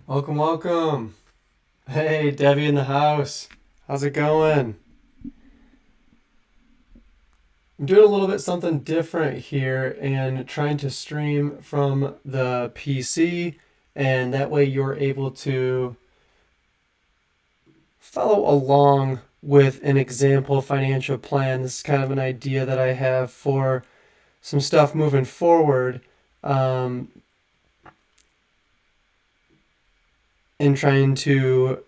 Welcome, welcome. Hey, Debbie in the house. How's it going? I'm doing a little bit something different here and trying to stream from the PC, and that way you're able to follow along with an example financial plan. This is kind of an idea that I have for some stuff moving forward, um, in trying to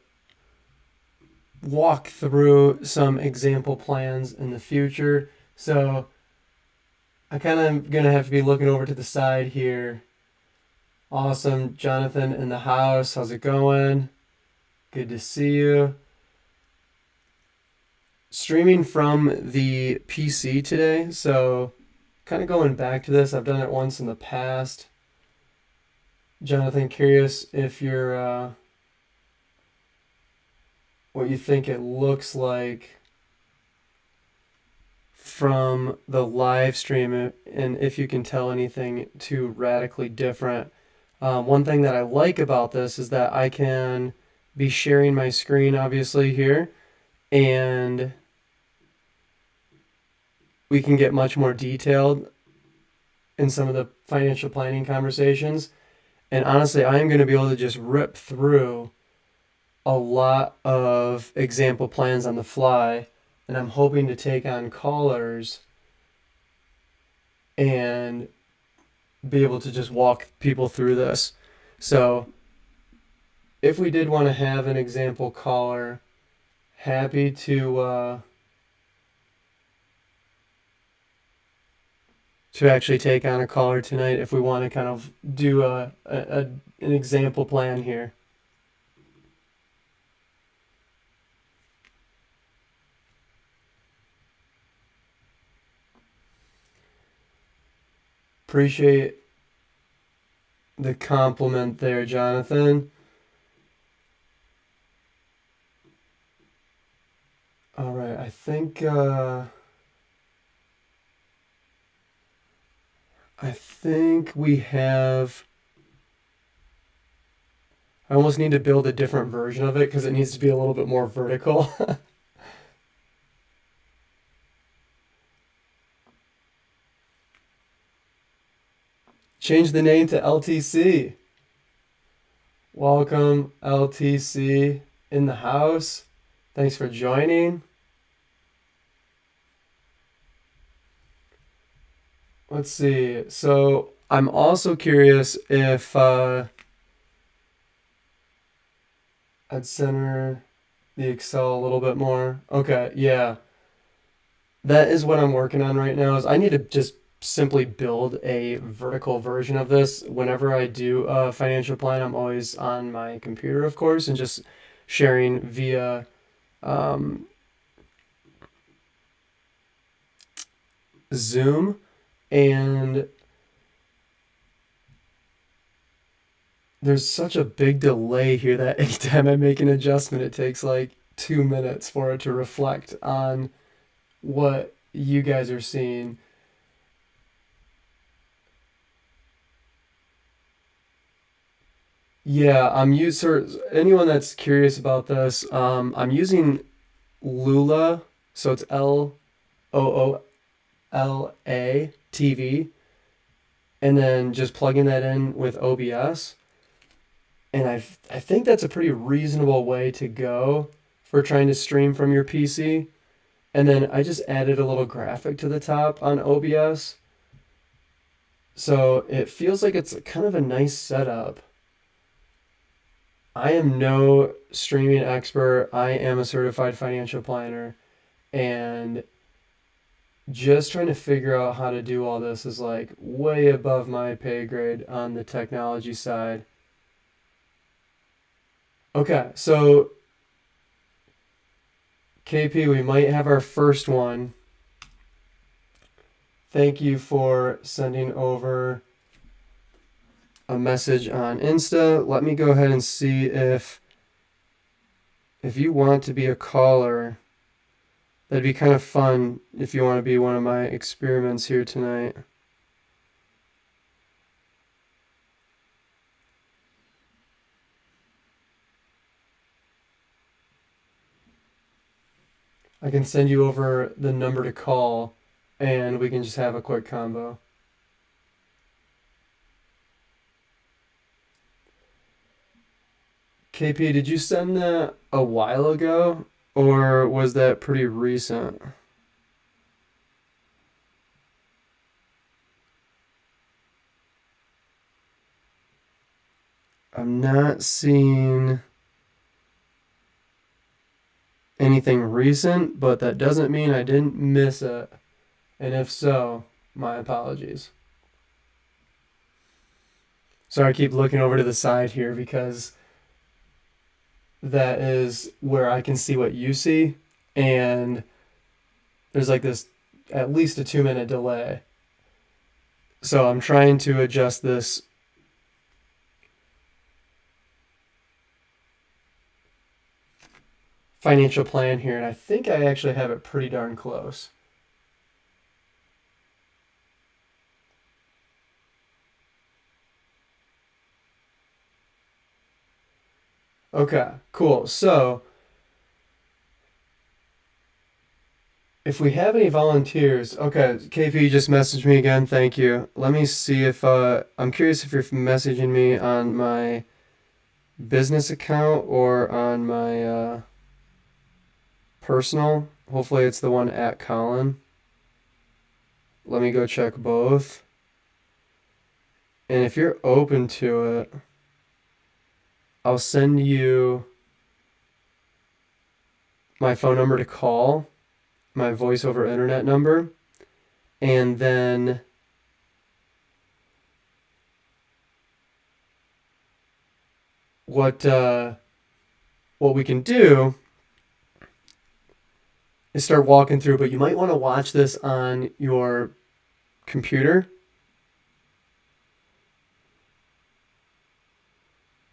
walk through some example plans in the future. So I kind of gonna have to be looking over to the side here. Awesome, Jonathan in the house. How's it going? Good to see you. Streaming from the PC today, so kind of going back to this. I've done it once in the past. Jonathan, curious if you're what you think it looks like from the live stream, and if you can tell anything too radically different. One thing that I like about this is that I can be sharing my screen, obviously, here, and we can get much more detailed in some of the financial planning conversations. And honestly, I am going to be able to just rip through a lot of example plans on the fly, and I'm hoping to take on callers and be able to just walk people through this. So, if we did want to have an example caller, happy to actually take on a caller tonight if we want to kind of do an example plan here. Appreciate the compliment there, Jonathan. All right, I think we have. I almost need to build a different version of it because it needs to be a little bit more vertical. Change the name to LTC. Welcome, LTC in the house. Thanks for joining. Let's see. So I'm also curious if I'd center the Excel a little bit more. Okay, yeah. That is what I'm working on right now. Is I need to just simply build a vertical version of this. Whenever I do a financial plan, I'm always on my computer, of course, and just sharing via um, Zoom. And there's such a big delay here that anytime I make an adjustment, it takes like 2 minutes for it to reflect on what you guys are seeing. Yeah, I'm used for anyone that's curious about this. I'm using Lula, so it's LOOLA TV, and then just plugging that in with OBS. And I think that's a pretty reasonable way to go for trying to stream from your PC. And then I just added a little graphic to the top on OBS. So it feels like it's kind of a nice setup. I am no streaming expert. I am a certified financial planner. And just trying to figure out how to do all this is like way above my pay grade on the technology side. Okay, so KP, we might have our first one. Thank you for sending over a message on Insta. Let me go ahead and see if you want to be a caller. That'd be kind of fun if you want to be one of my experiments here tonight. I can send you over the number to call, and we can just have a quick combo. KP, did you send that a while ago, or was that pretty recent? I'm not seeing anything recent, but that doesn't mean I didn't miss it. And if so, my apologies. Sorry, I keep looking over to the side here because that is where I can see what you see. And there's like this at least a 2-minute delay. So I'm trying to adjust this financial plan here, and I think I actually have it pretty darn close. Okay, cool. So if we have any volunteers, okay, KP just messaged me again. Thank you. Let me see if I'm curious if you're messaging me on my business account or on my personal. Hopefully it's the one at Colin. Let me go check both. And if you're open to it, I'll send you my phone number to call, my voice over internet number, and then what we can do is start walking through, but you might want to watch this on your computer,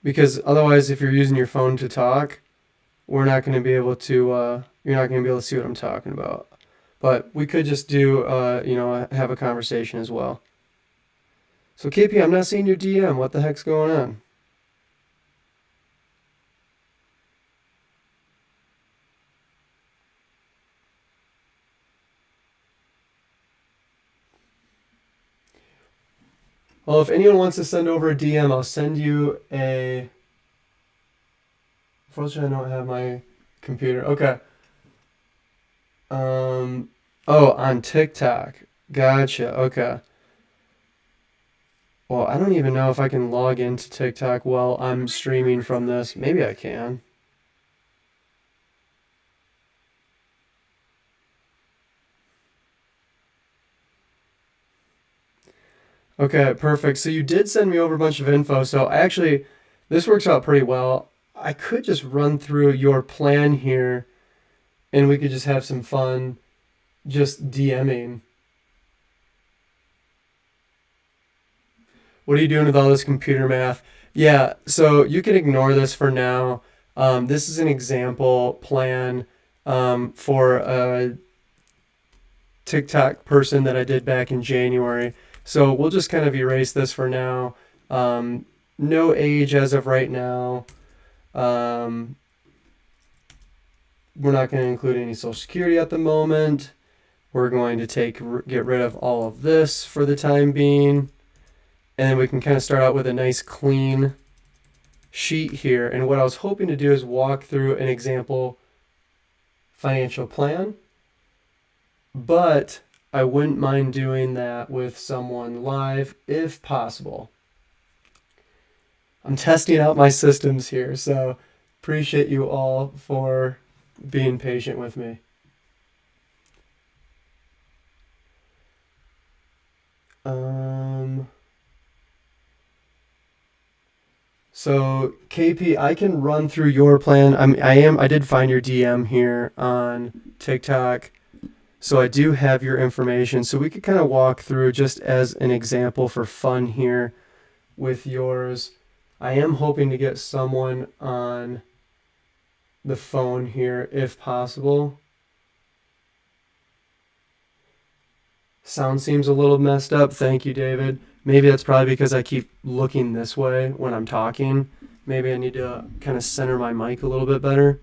because otherwise if you're using your phone to talk, we're not going to be able to you're not going to be able to see what I'm talking about. But we could just do have a conversation as well. So KP, I'm not seeing your DM. What the heck's going on? Well, if anyone wants to send over a DM, I'll send you a... Unfortunately, I don't have my computer. Okay. On TikTok. Gotcha. Okay. Well, I don't even know if I can log into TikTok while I'm streaming from this. Maybe I can. Okay, perfect. So you did send me over a bunch of info. So actually, this works out pretty well. I could just run through your plan here and we could just have some fun just DMing. What are you doing with all this computer math? Yeah, so you can ignore this for now. This is an example plan for a TikTok person that I did back in January. So we'll just kind of erase this for now. No age as of right now. We're not going to include any social security at the moment. We're going to get rid of all of this for the time being. And then we can kind of start out with a nice clean sheet here. And what I was hoping to do is walk through an example financial plan. But I wouldn't mind doing that with someone live if possible. I'm testing out my systems here, so appreciate you all for being patient with me. So KP, I can run through your plan. I did find your DM here on TikTok. So I do have your information. So we could kind of walk through just as an example for fun here with yours. I am hoping to get someone on the phone here if possible. Sound seems a little messed up. Thank you, David. Maybe that's probably because I keep looking this way when I'm talking. Maybe I need to kind of center my mic a little bit better.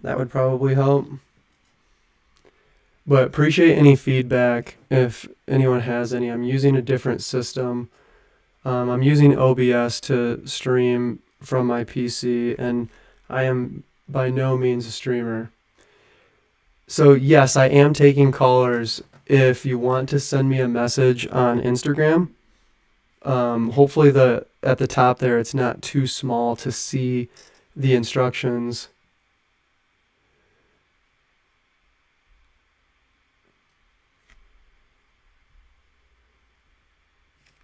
That would probably help. But appreciate any feedback if anyone has any. I'm using a different system. I'm using OBS to stream from my PC, and I am by no means a streamer. So, yes, I am taking callers if you want to send me a message on Instagram. Hopefully, at the top there, it's not too small to see the instructions.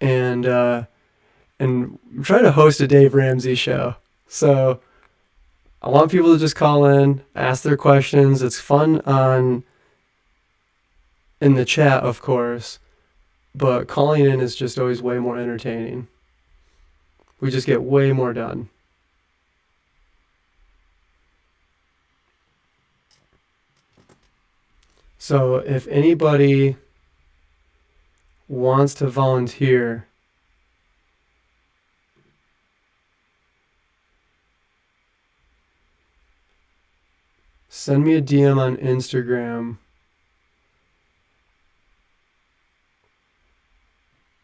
And I'm trying to host a Dave Ramsey show. So I want people to just call in, ask their questions. It's fun in the chat, of course, but calling in is just always way more entertaining. We just get way more done. So if anybody wants to volunteer, send me a DM on Instagram,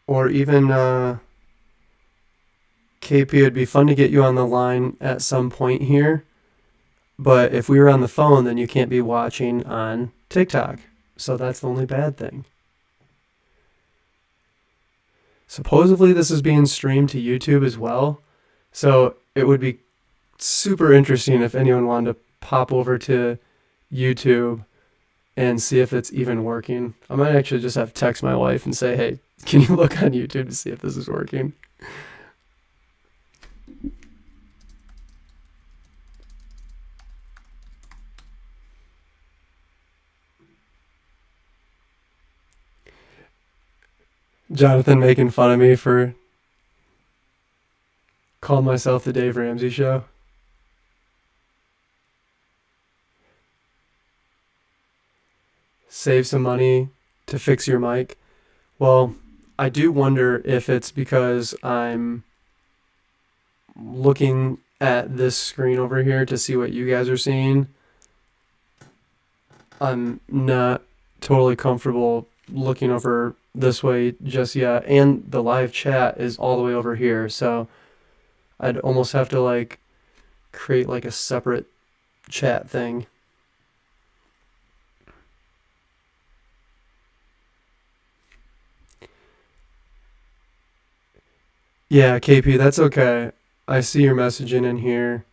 or even KP, it'd be fun to get you on the line at some point here. But if we were on the phone, then you can't be watching on TikTok. So that's the only bad thing. Supposedly this is being streamed to YouTube as well. So it would be super interesting if anyone wanted to pop over to YouTube and see if it's even working. I might actually just have to text my wife and say, hey, can you look on YouTube to see if this is working? Jonathan making fun of me for calling myself the Dave Ramsey Show. Save some money to fix your mic. Well, I do wonder if it's because I'm looking at this screen over here to see what you guys are seeing. I'm not totally comfortable looking over this way just yet, and the live chat is all the way over here, so I'd almost have to like create like a separate chat thing. Yeah, KP, that's okay. I see your messaging in here.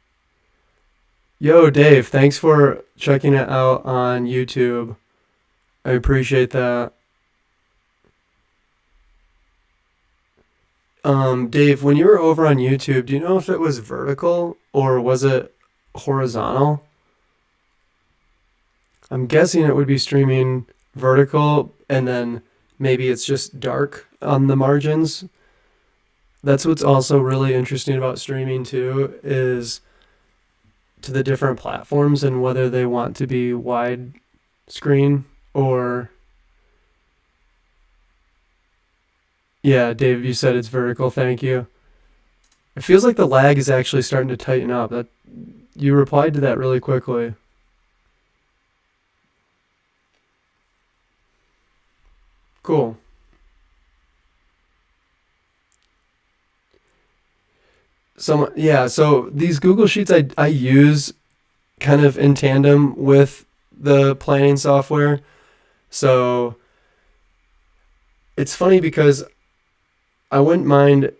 Yo, Dave, thanks for checking it out on YouTube. I appreciate that. Dave, when you were over on YouTube, do you know if it was vertical or was it horizontal? I'm guessing it would be streaming vertical, and then maybe it's just dark on the margins. That's what's also really interesting about streaming too, is to the different platforms and whether they want to be wide screen or... Yeah, Dave, you said it's vertical. Thank you. It feels like the lag is actually starting to tighten up. That you replied to that really quickly. Cool. So these Google Sheets I use kind of in tandem with the planning software. So it's funny because I wouldn't mind,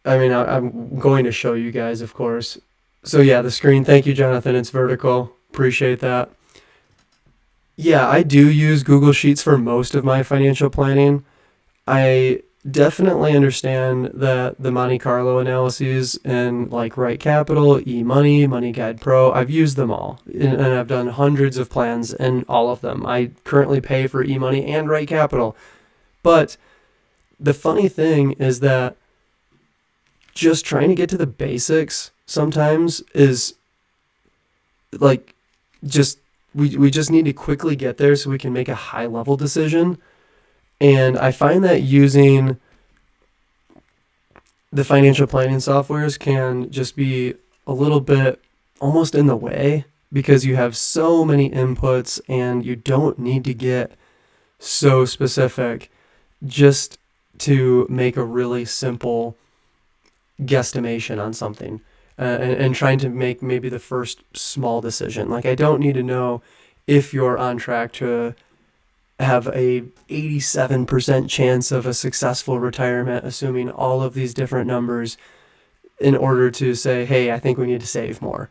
I'm going to show you guys, of course. So yeah, the screen, thank you, Jonathan, it's vertical. Appreciate that. Yeah, I do use Google Sheets for most of my financial planning. I definitely understand that the Monte Carlo analyses and like Right Capital, eMoney, Money Guide Pro, I've used them all. And I've done hundreds of plans in all of them. I currently pay for eMoney and Right Capital. But the funny thing is that just trying to get to the basics sometimes is like just we just need to quickly get there so we can make a high level decision. And I find that using the financial planning softwares can just be a little bit almost in the way because you have so many inputs and you don't need to get so specific just to make a really simple guesstimation on something, and trying to make maybe the first small decision. Like, I don't need to know if you're on track to have a 87% chance of a successful retirement, assuming all of these different numbers, in order to say, hey, I think we need to save more.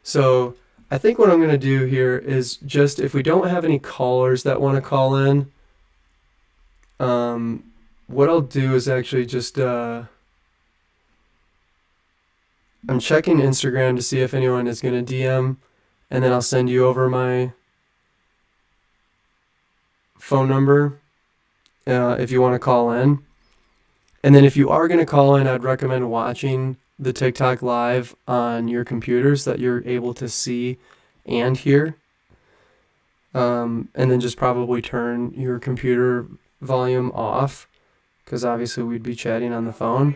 So I think what I'm going to do here is just, if we don't have any callers that want to call in, what I'll do is actually just, I'm checking Instagram to see if anyone is going to DM, and then I'll send you over my phone number if you want to call in. And then if you are going to call in, I'd recommend watching the TikTok live on your computer so that you're able to see and hear. And then just probably turn your computer volume off, because obviously we'd be chatting on the phone.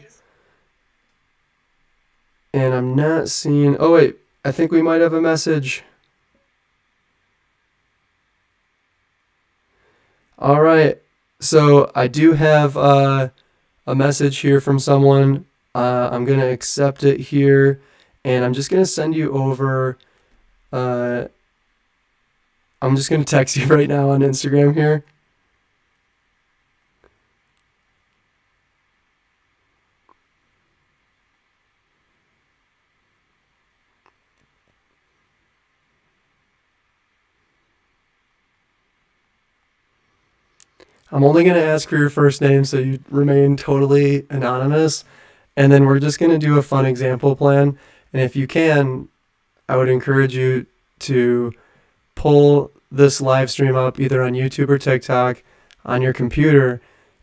And I'm not seeing... Oh, wait. I think we might have a message. All right. So I do have a message here from someone. I'm going to accept it here. And I'm just going to send you over... I'm just going to text you right now on Instagram here. I'm only going to ask for your first name so you remain totally anonymous. And then we're just going to do a fun example plan. And if you can, I would encourage you to pull this live stream up either on YouTube or TikTok on your computer,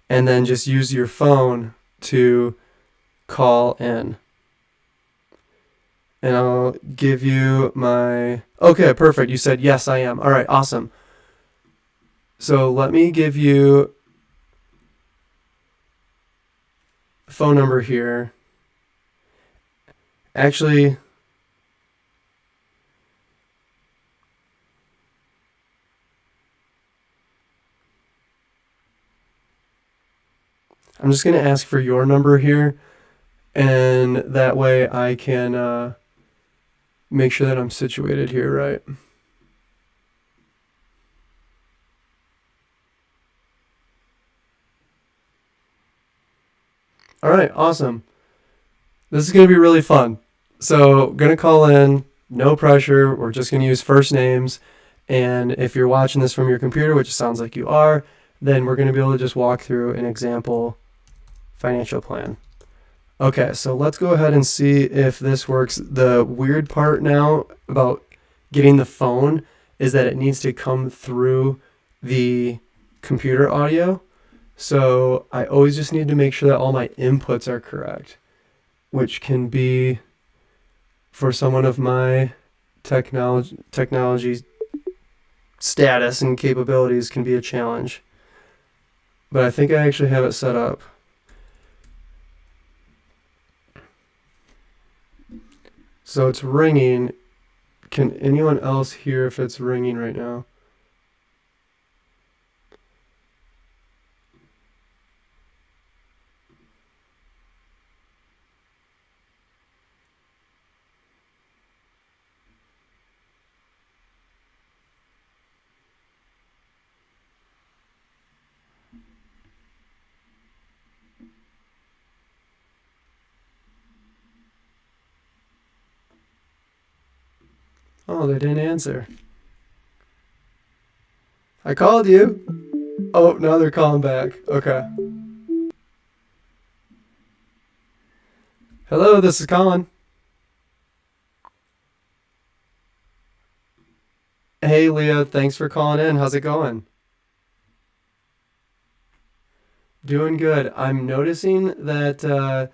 and then just use your phone to call in. And I'll give you my... Okay, perfect. You said, yes, I am. All right, awesome. So let me give you a phone number here. Actually, I'm just going to ask for your number here, and that way I can make sure that I'm situated here right. All right, awesome. This is going to be really fun. So, going to call in, no pressure. We're just going to use first names. And if you're watching this from your computer, which sounds like you are, then we're going to be able to just walk through an example financial plan. Okay, so let's go ahead and see if this works. The weird part now about getting the phone is that it needs to come through the computer audio. So I always just need to make sure that all my inputs are correct, which can be, for someone of my technology status and capabilities, can be a challenge. But I think I actually have it set up. So it's ringing. Can anyone else hear if it's ringing right now? Oh, they didn't answer. I called you. Oh, now they're calling back. Okay. Hello, this is Colin. Hey, Leah, thanks for calling in. How's it going? Doing good. I'm noticing that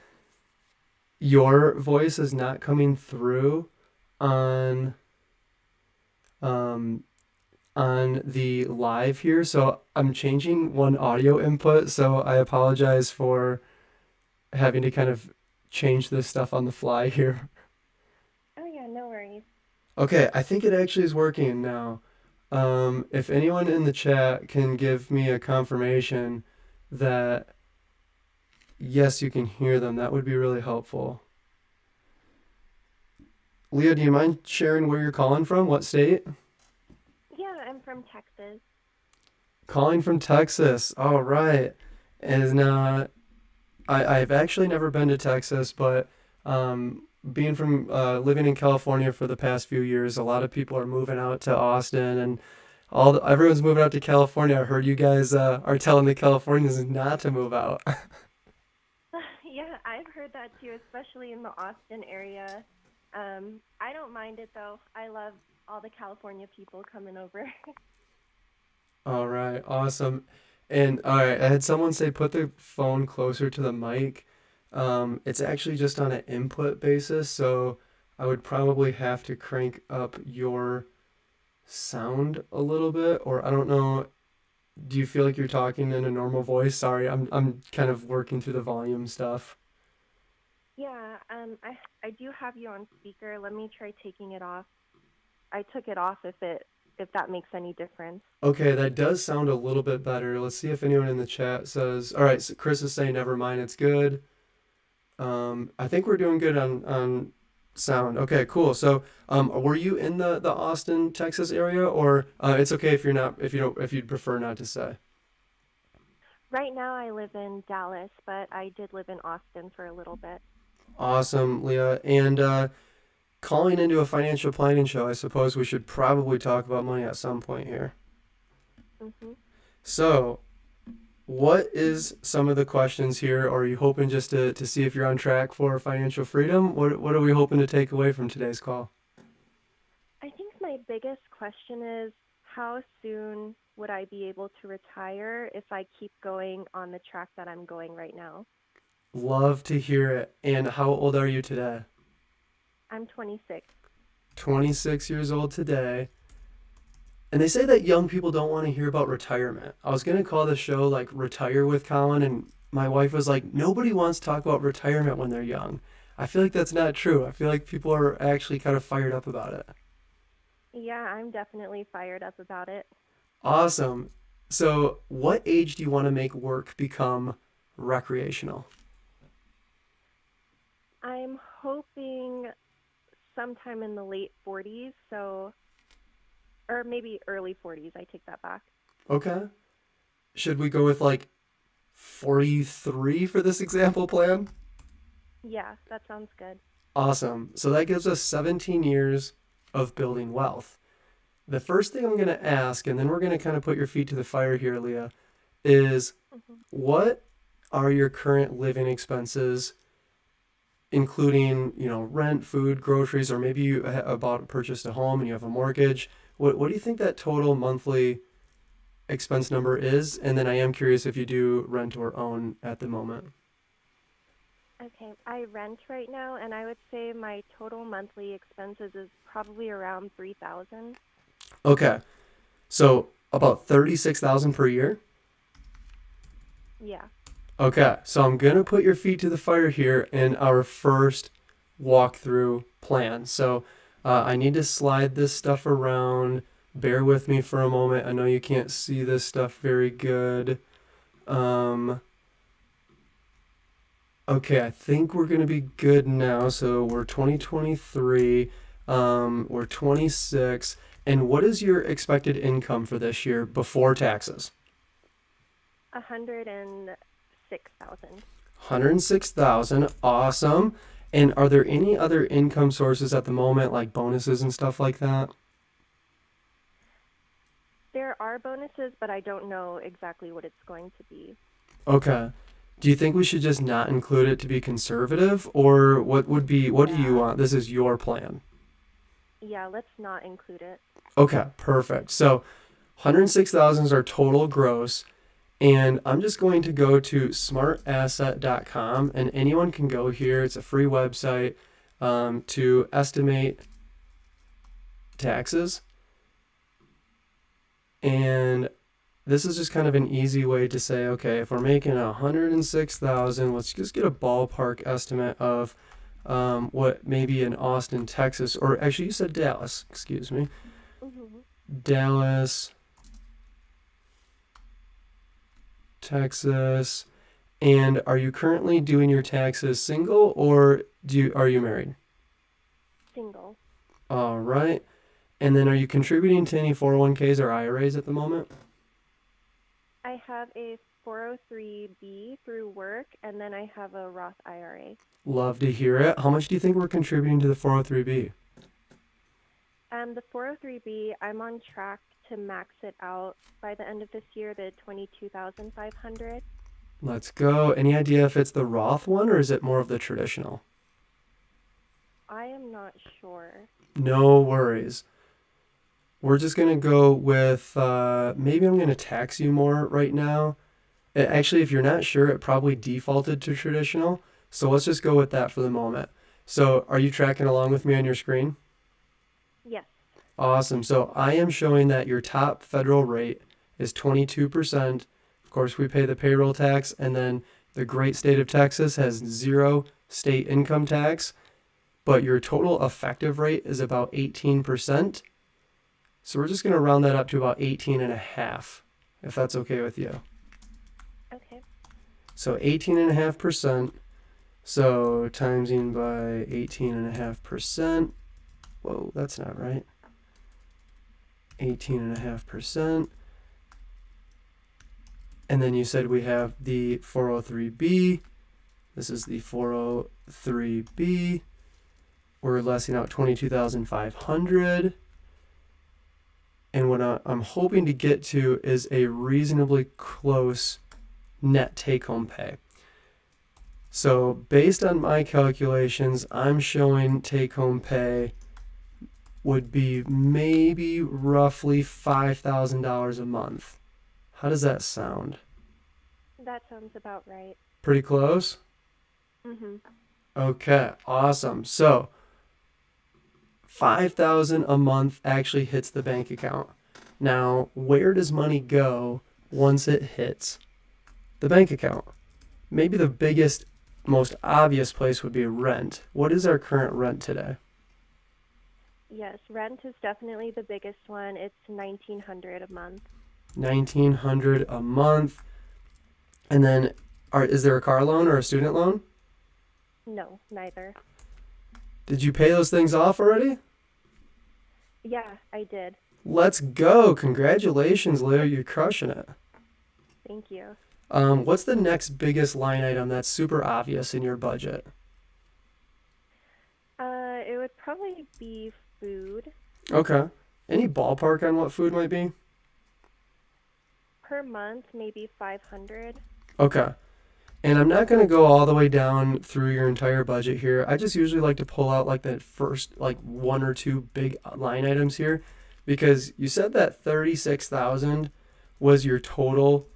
your voice is not coming through on um, on the live here. So I'm changing one audio input. So I apologize for having to kind of change this stuff on the fly here. Oh, yeah, no worries. Okay, I think it actually is working now. If anyone in the chat can give me a confirmation that yes, you can hear them, that would be really helpful. Leah, do you mind sharing where you're calling from? What state? Yeah, I'm from Texas. Calling from Texas. All right. And I've actually never been to Texas, but being from living in California for the past few years, a lot of people are moving out to Austin, and everyone's moving out to California. I heard you guys are telling the Californians not to move out. Yeah, I've heard that too, especially in the Austin area. I don't mind it though. I love all the California people coming over. All right, awesome. And all right, I had someone say put the phone closer to the mic. It's actually just on an input basis, so I would probably have to crank up your sound a little bit, or I don't know. Do you feel like you're talking in a normal voice? Sorry, I'm kind of working through the volume stuff. Yeah, I do have you on speaker. Let me try taking it off. I took it off if that makes any difference. Okay, that does sound a little bit better. Let's see if anyone in the chat says. All right, so Chris is saying never mind, it's good. I think we're doing good on sound. Okay, cool. So, were you in the Austin, Texas area, or it's okay if you're not, if you don't, if you'd prefer not to say. Right now I live in Dallas, but I did live in Austin for a little bit. Awesome, Leah. And calling into a financial planning show, I suppose we should probably talk about money at some point here. Mhm. So, what is some of the questions here? Or are you hoping just to see if you're on track for financial freedom? What are we hoping to take away from today's call? I think my biggest question is how soon would I be able to retire if I keep going on the track that I'm going right now? Love to hear it. And how old are you today? I'm 26. 26 years old today. And they say that young people don't want to hear about retirement. I was going to call the show like Retire with Colin, and my wife was like, nobody wants to talk about retirement when they're young. I feel like that's not true. I feel like people are actually kind of fired up about it. Yeah, I'm definitely fired up about it. Awesome. So, what age do you want to make work become recreational? I'm hoping sometime in the late 40s, or maybe early 40s. I take that back. Okay. Should we go with like 43 for this example plan? Yeah, that sounds good. Awesome. So that gives us 17 years of building wealth. The first thing I'm going to ask, and then we're going to kind of put your feet to the fire here, Leah, is Hmm. what are your current living expenses, including rent, food, groceries, or maybe you purchased a home and you have a mortgage. What do you think that total monthly expense number is? And then I am curious if you do rent or own at the moment. Okay, I rent right now, and I would say my total monthly expenses is probably around 3,000. Okay, so about 36,000 per year. Yeah. Okay, so I'm gonna put your feet to the fire here in our first walkthrough plan. So I need to slide this stuff around. Bear with me for a moment. I know you can't see this stuff very good. Um, okay, I think we're gonna be good now. So we're 2023. We're 26. And what is your expected income for this year before taxes? 106,000. 106,000. Awesome. And are there any other income sources at the moment, like bonuses and stuff like that? There are bonuses, but I don't know exactly what it's going to be. Okay. Do you think we should just not include it to be conservative, or what do you Yeah. want? This is your plan. Yeah, let's not include it. Okay, perfect. So 106,000 is our total gross. And I'm just going to go to smartasset.com, and anyone can go here. It's a free website to estimate taxes. And this is just kind of an easy way to say, okay, if we're making 106,000, let's just get a ballpark estimate of what maybe in Austin, Texas, or actually you said Dallas, excuse me, Mhm. Dallas, Texas. And are you currently doing your taxes single or are you married? Single. All right. And then are you contributing to any 401ks or IRAs at the moment? I have a 403b through work, and then I have a Roth IRA. Love to hear it. How much do you think we're contributing to the 403b? The 403b, I'm on track to max it out by the end of this year to 22,500. Let's go. Any idea if it's the Roth one or is it more of the traditional? I am not sure. No worries. We're just going to go with maybe I'm going to tax you more right now. Actually, if you're not sure, it probably defaulted to traditional. So let's just go with that for the moment. So are you tracking along with me on your screen? Yes. Awesome. So I am showing that your top federal rate is 22%. Of course, we pay the payroll tax, and then the great state of Texas has zero state income tax, but your total effective rate is about 18%. So we're just going to round that up to about 18 and a half, if that's okay with you. Okay. So 18.5%. So timesing by 18.5%. Whoa, that's not right. 18.5%. And then you said we have the 403B. This is the 403B. We're lessing out 22,500. And what I'm hoping to get to is a reasonably close net take-home pay. So based on my calculations, I'm showing take-home pay would be maybe roughly $5,000 a month. How does that sound? That sounds about right. Pretty close? Mhm. Okay, awesome. So 5,000 a month actually hits the bank account. Now, where does money go once it hits the bank account? Maybe the biggest, most obvious place would be rent. What is our current rent today? Yes, rent is definitely the biggest one. It's 1,900 a month. 1,900 a month. And then is there a car loan or a student loan? No, neither. Did you pay those things off already? Yeah, I did. Let's go. Congratulations, Leo. You're crushing it. Thank you. What's the next biggest line item that's super obvious in your budget? It would probably be food. Okay. Any ballpark on what food might be? Per month, maybe 500. Okay. And I'm not going to go all the way down through your entire budget here. I just usually like to pull out like the first like one or two big line items here because you said that 36,000 was your total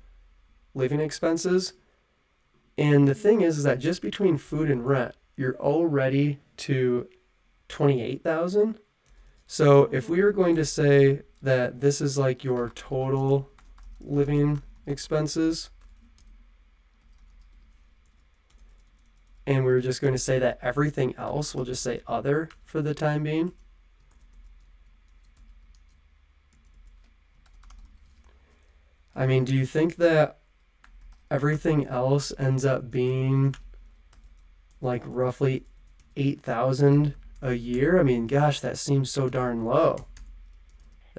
living expenses. And the thing is that just between food and rent, you're already to 28,000. So if we were going to say that this is like your total living expenses, and we were just going to say that everything else, we'll just say other for the time being. I mean, do you think that everything else ends up being like roughly 8,000 a year? I mean, gosh, that seems so darn low.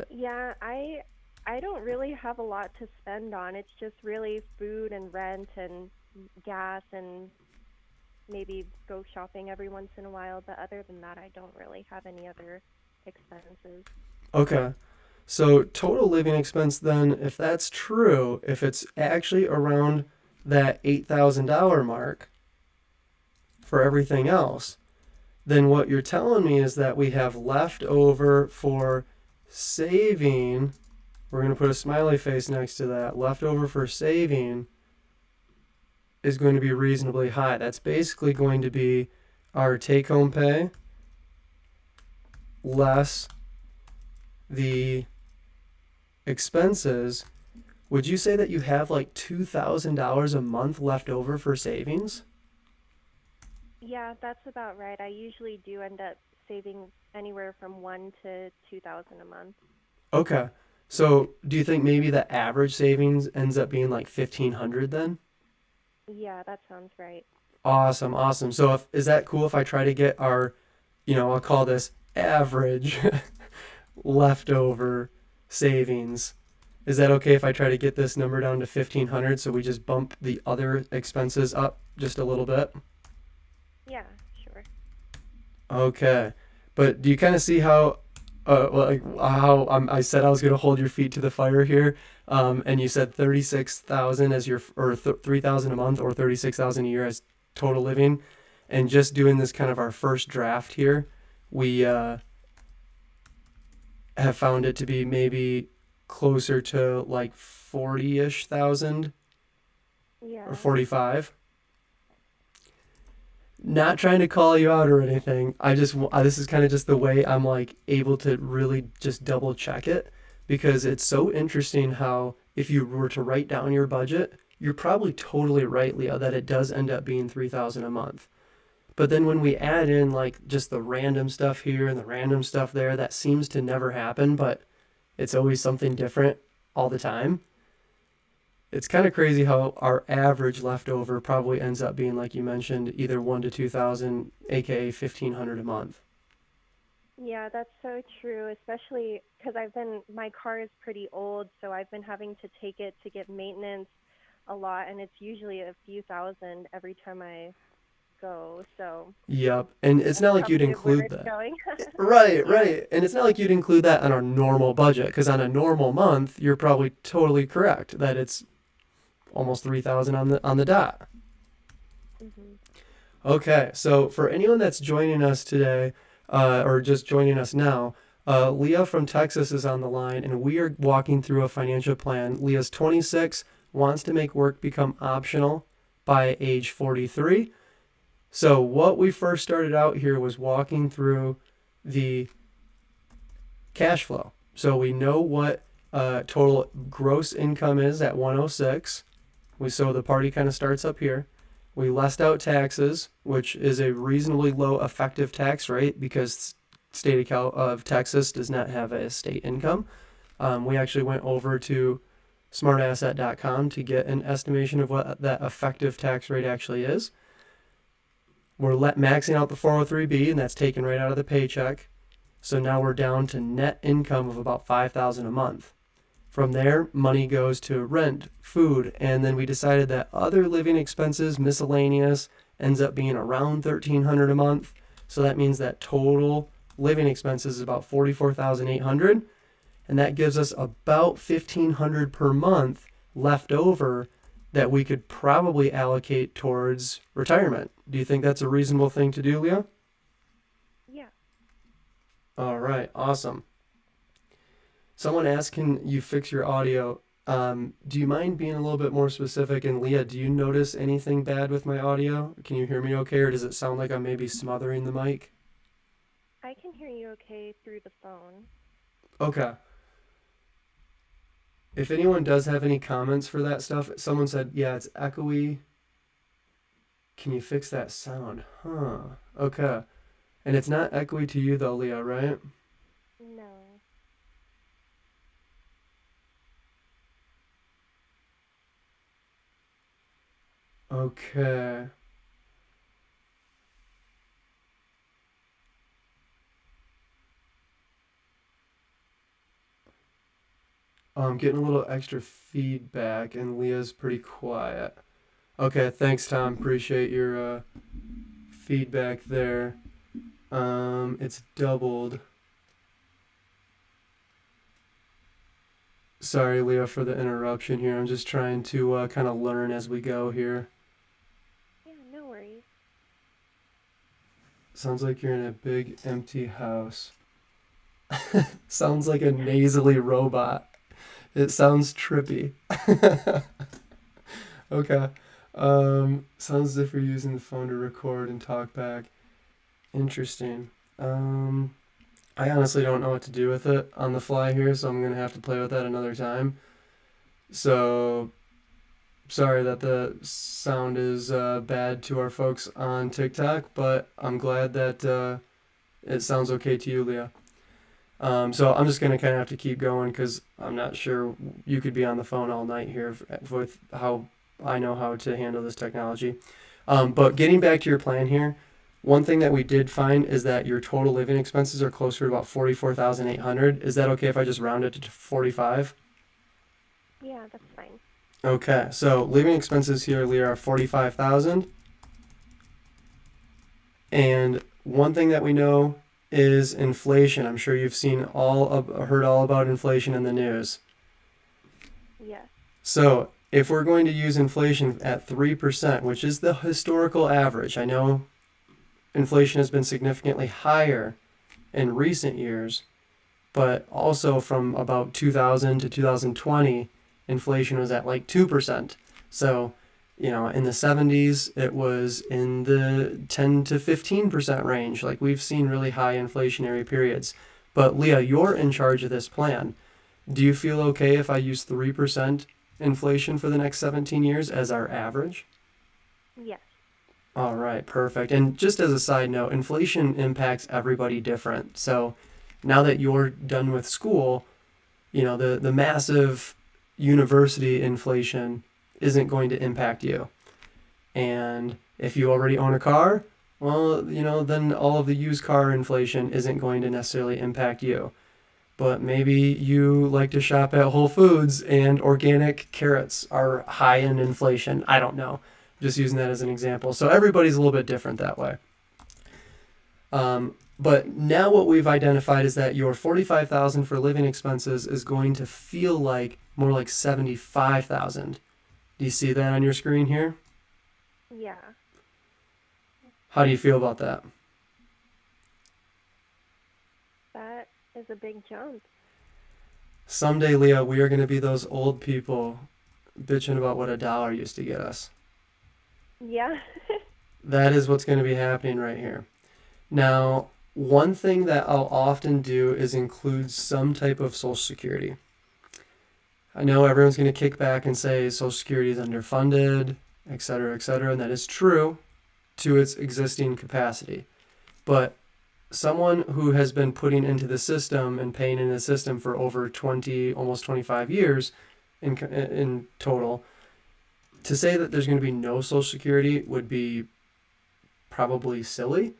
Yeah, I don't really have a lot to spend on. It's just really food and rent and gas and maybe go shopping every once in a while. But other than that, I don't really have any other expenses. Okay. So total living expense then, if that's true, if it's actually around that $8,000 mark for everything else, then what you're telling me is that we have left over for saving. We're going to put a smiley face next to that. Left over for saving is going to be reasonably high. That's basically going to be our take home pay less the expenses. Would you say that you have like $2,000 a month left over for savings? Yeah, that's about right. I usually do end up saving anywhere from 1 to 2,000 a month. Okay. So do you think maybe the average savings ends up being like 1,500 then? Yeah, that sounds right. Awesome, awesome. So if is that cool if I try to get our, I'll call this average leftover savings. Is that okay if I try to get this number down to 1,500 so we just bump the other expenses up just a little bit? Yeah, sure. Okay. But do you kind of see how I said I was going to hold your feet to the fire here, and you said 36,000 as your or 3,000 a month or 36,000 a year as total living, and just doing this kind of our first draft here, we have found it to be maybe closer to like 40-ish thousand or Yeah. 45. Not trying to call you out or anything. This is kind of just the way I'm like able to really just double check it because it's so interesting how if you were to write down your budget, you're probably totally right, Leah, that it does end up being 3,000 a month. But then when we add in like just the random stuff here and the random stuff there, that seems to never happen, but it's always something different all the time. It's kind of crazy how our average leftover probably ends up being, like you mentioned, either 1 to 2,000, aka 1,500 a month. Yeah, that's so true, especially because my car is pretty old, so I've been having to take it to get maintenance a lot, and it's usually a few thousand every time I go. So Yep, and it's that's not like you'd probably where include it's that. going. Right, Yeah. right. And it's not like you'd include that on our normal budget, because on a normal month, you're probably totally correct that it's almost 3,000 on the dot. Mhm. Okay, so for anyone that's joining us today, or just joining us now, Leah from Texas is on the line, and we are walking through a financial plan. Leah's 26, wants to make work become optional by age 43. So, what we first started out here was walking through the cash flow. So, we know what total gross income is at 106. So the party kind of starts up here. We lessed out taxes, which is a reasonably low effective tax rate because state of Texas does not have a state income. We actually went over to smartasset.com to get an estimation of what that effective tax rate actually is. We're maxing out the 403b, and that's taken right out of the paycheck. So now we're down to net income of about 5,000 a month. From there, money goes to rent, food, and then we decided that other living expenses, miscellaneous, ends up being around 1,300 a month. So that means that total living expenses is about 44,800, and that gives us about 1,500 per month left over that we could probably allocate towards retirement. Do you think that's a reasonable thing to do, Leah? Yeah. All right, awesome. Someone asked, can you fix your audio? Do you mind being a little bit more specific? And Leah, do you notice anything bad with my audio? Can you hear me okay, or does it sound like I'm maybe smothering the mic? I can hear you okay through the phone. Okay. If anyone does have any comments for that stuff, someone said, yeah, it's echoey. Can you fix that sound? Huh. Okay. And it's not echoey to you though, Leah, right? No. Okay. I'm getting a little extra feedback, and Leah's pretty quiet. Okay, thanks, Tom. Appreciate your feedback there. It's doubled. Sorry, Leah, for the interruption here. I'm just trying to kind of learn as we go here. Yeah, no worries. Sounds like you're in a big empty house. Sounds like a nasally robot. It sounds trippy. Okay. Sounds as if you're using the phone to record and talk back. Interesting. I honestly don't know what to do with it on the fly here, so I'm gonna have to play with that another time. So Sorry that the sound is bad to our folks on TikTok, but I'm glad that it sounds okay to you, Leah. So I'm just gonna kind of have to keep going because I'm not sure you could be on the phone all night here with how I know how to handle this technology. But getting back to your plan here, one thing that we did find is that your total living expenses are closer to about 44,800. Is that okay if I just round it to 45? Yeah, that's fine. Okay, so living expenses here, Leah, are 45,000. And one thing that we know is inflation. I'm sure you've heard all about inflation in the news. Yes. So if we're going to use inflation at 3%, which is the historical average, I know inflation has been significantly higher in recent years, but also from about 2000 to 2020, inflation was at like 2%. So, in the 70s, it was in the 10 to 15% range. Like we've seen really high inflationary periods. But Leah, you're in charge of this plan. Do you feel okay if I use 3% inflation for the next 17 years as our average? Yes. All right, perfect. And just as a side note, inflation impacts everybody different. So now that you're done with school, the massive university inflation isn't going to impact you. And if you already own a car, well, then all of the used car inflation isn't going to necessarily impact you. But maybe you like to shop at Whole Foods and organic carrots are high in inflation. I don't know. Just using that as an example. So everybody's a little bit different that way. But now what we've identified is that your 45,000 for living expenses is going to feel like more like 75,000. Do you see that on your screen here? Yeah. How do you feel about that? That is a big jump. Someday, Leah, we are going to be those old people bitching about what $1 used to get us. Yeah. That is what's going to be happening right here. Now, one thing that I'll often do is include some type of Social Security. I know everyone's going to kick back and say Social Security is underfunded, et cetera, and that is true to its existing capacity. But someone who has been putting into the system and paying into the system for over 20, almost 25 years in total, to say that there's going to be no Social Security would be probably silly.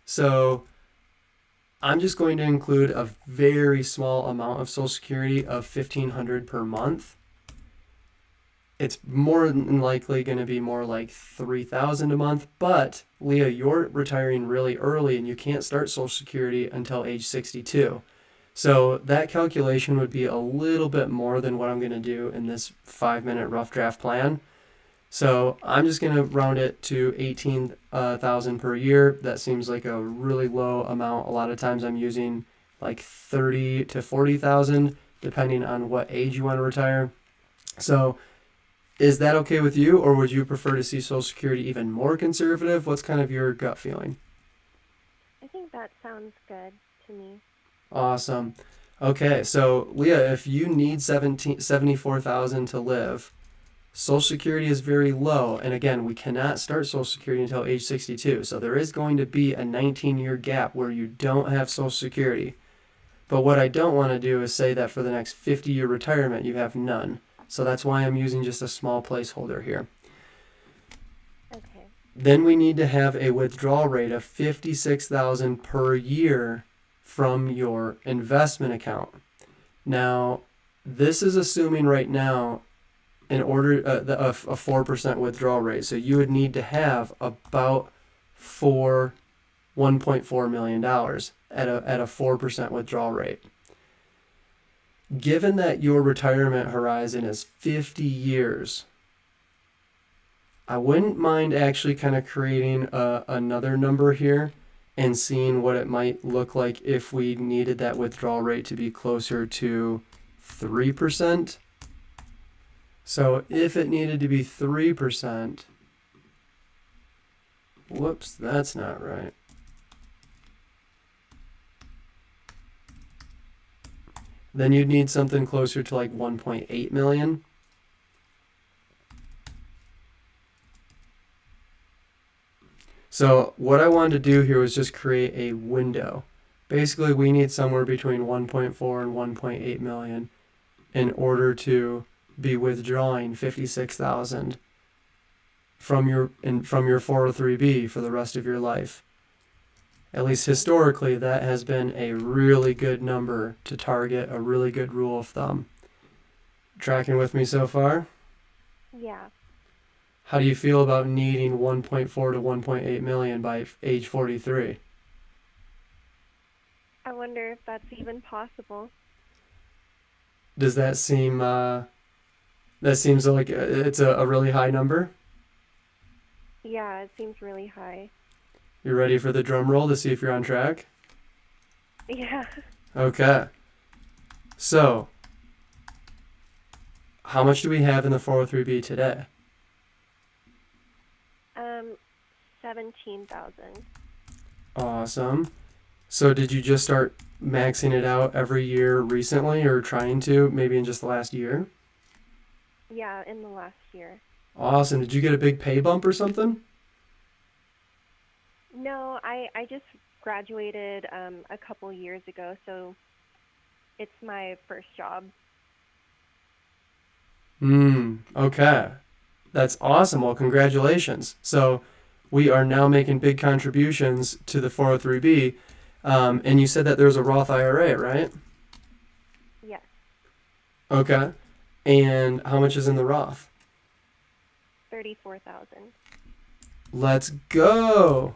So I'm just going to include a very small amount of Social Security of $1,500 per month. It's more than likely going to be more like $3,000 a month. But Leah, you're retiring really early and you can't start Social Security until age 62. So that calculation would be a little bit more than what I'm going to do in this 5-minute rough draft plan. So I'm just going to round it to 18,000 per year. That seems like a really low amount. A lot of times I'm using like 30 to 40,000 depending on what age you want to retire. So is that okay with you, or would you prefer to see Social Security even more conservative? What's kind of your gut feeling? I think that sounds good to me. Awesome. Okay, so Leah, if you need 74,000 to live, Social Security is very low, and again, we cannot start Social Security until age 62. So there is going to be a 19-year gap where you don't have Social Security. But what I don't want to do is say that for the next 50-year retirement you have none. So that's why I'm using just a small placeholder here. Okay. Then we need to have a withdrawal rate of 56,000 per year from your investment account. Now, this is assuming right now in order a 4% withdrawal rate. So you would need to have about $1.4 million at a 4% withdrawal rate. Given that your retirement horizon is 50 years, I wouldn't mind actually kind of creating another number here and seeing what it might look like if we needed that withdrawal rate to be closer to 3%. So if it needed to be 3%, whoops, that's not right. Then you'd need something closer to like 1.8 million. So what I wanted to do here was just create a window. Basically, we need somewhere between 1.4 and 1.8 million in order to be withdrawing 56,000 from your 403b for the rest of your life. At least historically, that has been a really good number to target, a really good rule of thumb. Tracking with me so far? Yeah. How do you feel about needing 1.4 to 1.8 million by age 43? I wonder if that's even possible. Does that seem that seems like it's a really high number? Yeah, it seems really high. You ready for the drum roll to see if you're on track? Yeah. Okay. So, how much do we have in the 403b today? 17,000. Awesome. So did you just start maxing it out every year recently, or trying to, maybe in just the last year? Yeah, in the last year. Awesome. Did you get a big pay bump or something? No, I just graduated a couple years ago, so it's my first job. Okay. That's awesome. Well, congratulations. So we are now making big contributions to the 403b. And you said that there's a Roth IRA, right? Yes. Okay. And how much is in the Roth? 34,000. Let's go.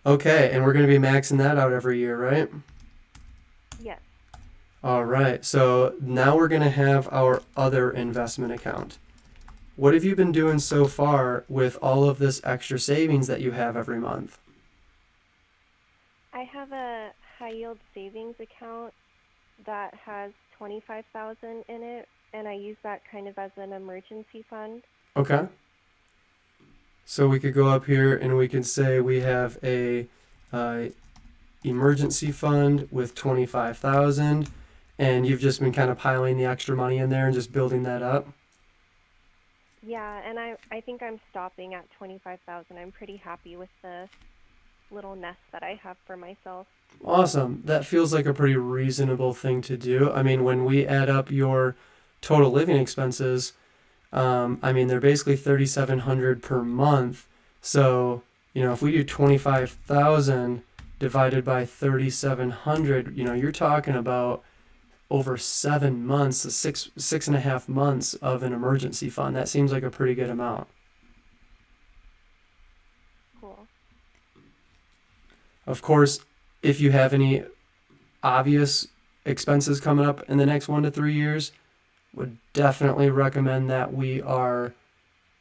Okay, and we're going to be maxing that out every year, right? Yes. All right, so now we're going to have our other investment account. What have you been doing so far with all of this extra savings that you have every month? I have a high yield savings account that has 25,000 in it, and I use that kind of as an emergency fund. Okay. So we could go up here and we can say we have a emergency fund with 25,000, and you've just been kind of piling the extra money in there and just building that up. Yeah, and I think I'm stopping at 25,000. I'm pretty happy with the little nest that I have for myself. Awesome. That feels like a pretty reasonable thing to do. I mean, when we add up your total living expenses, I mean, they're basically 3,700 per month. So, if we do 25,000 divided by 3,700, you're talking about over 7 months, six and a half months of an emergency fund. That seems like a pretty good amount. Cool. Of course, if you have any obvious expenses coming up in the next 1 to 3 years, would definitely recommend that we are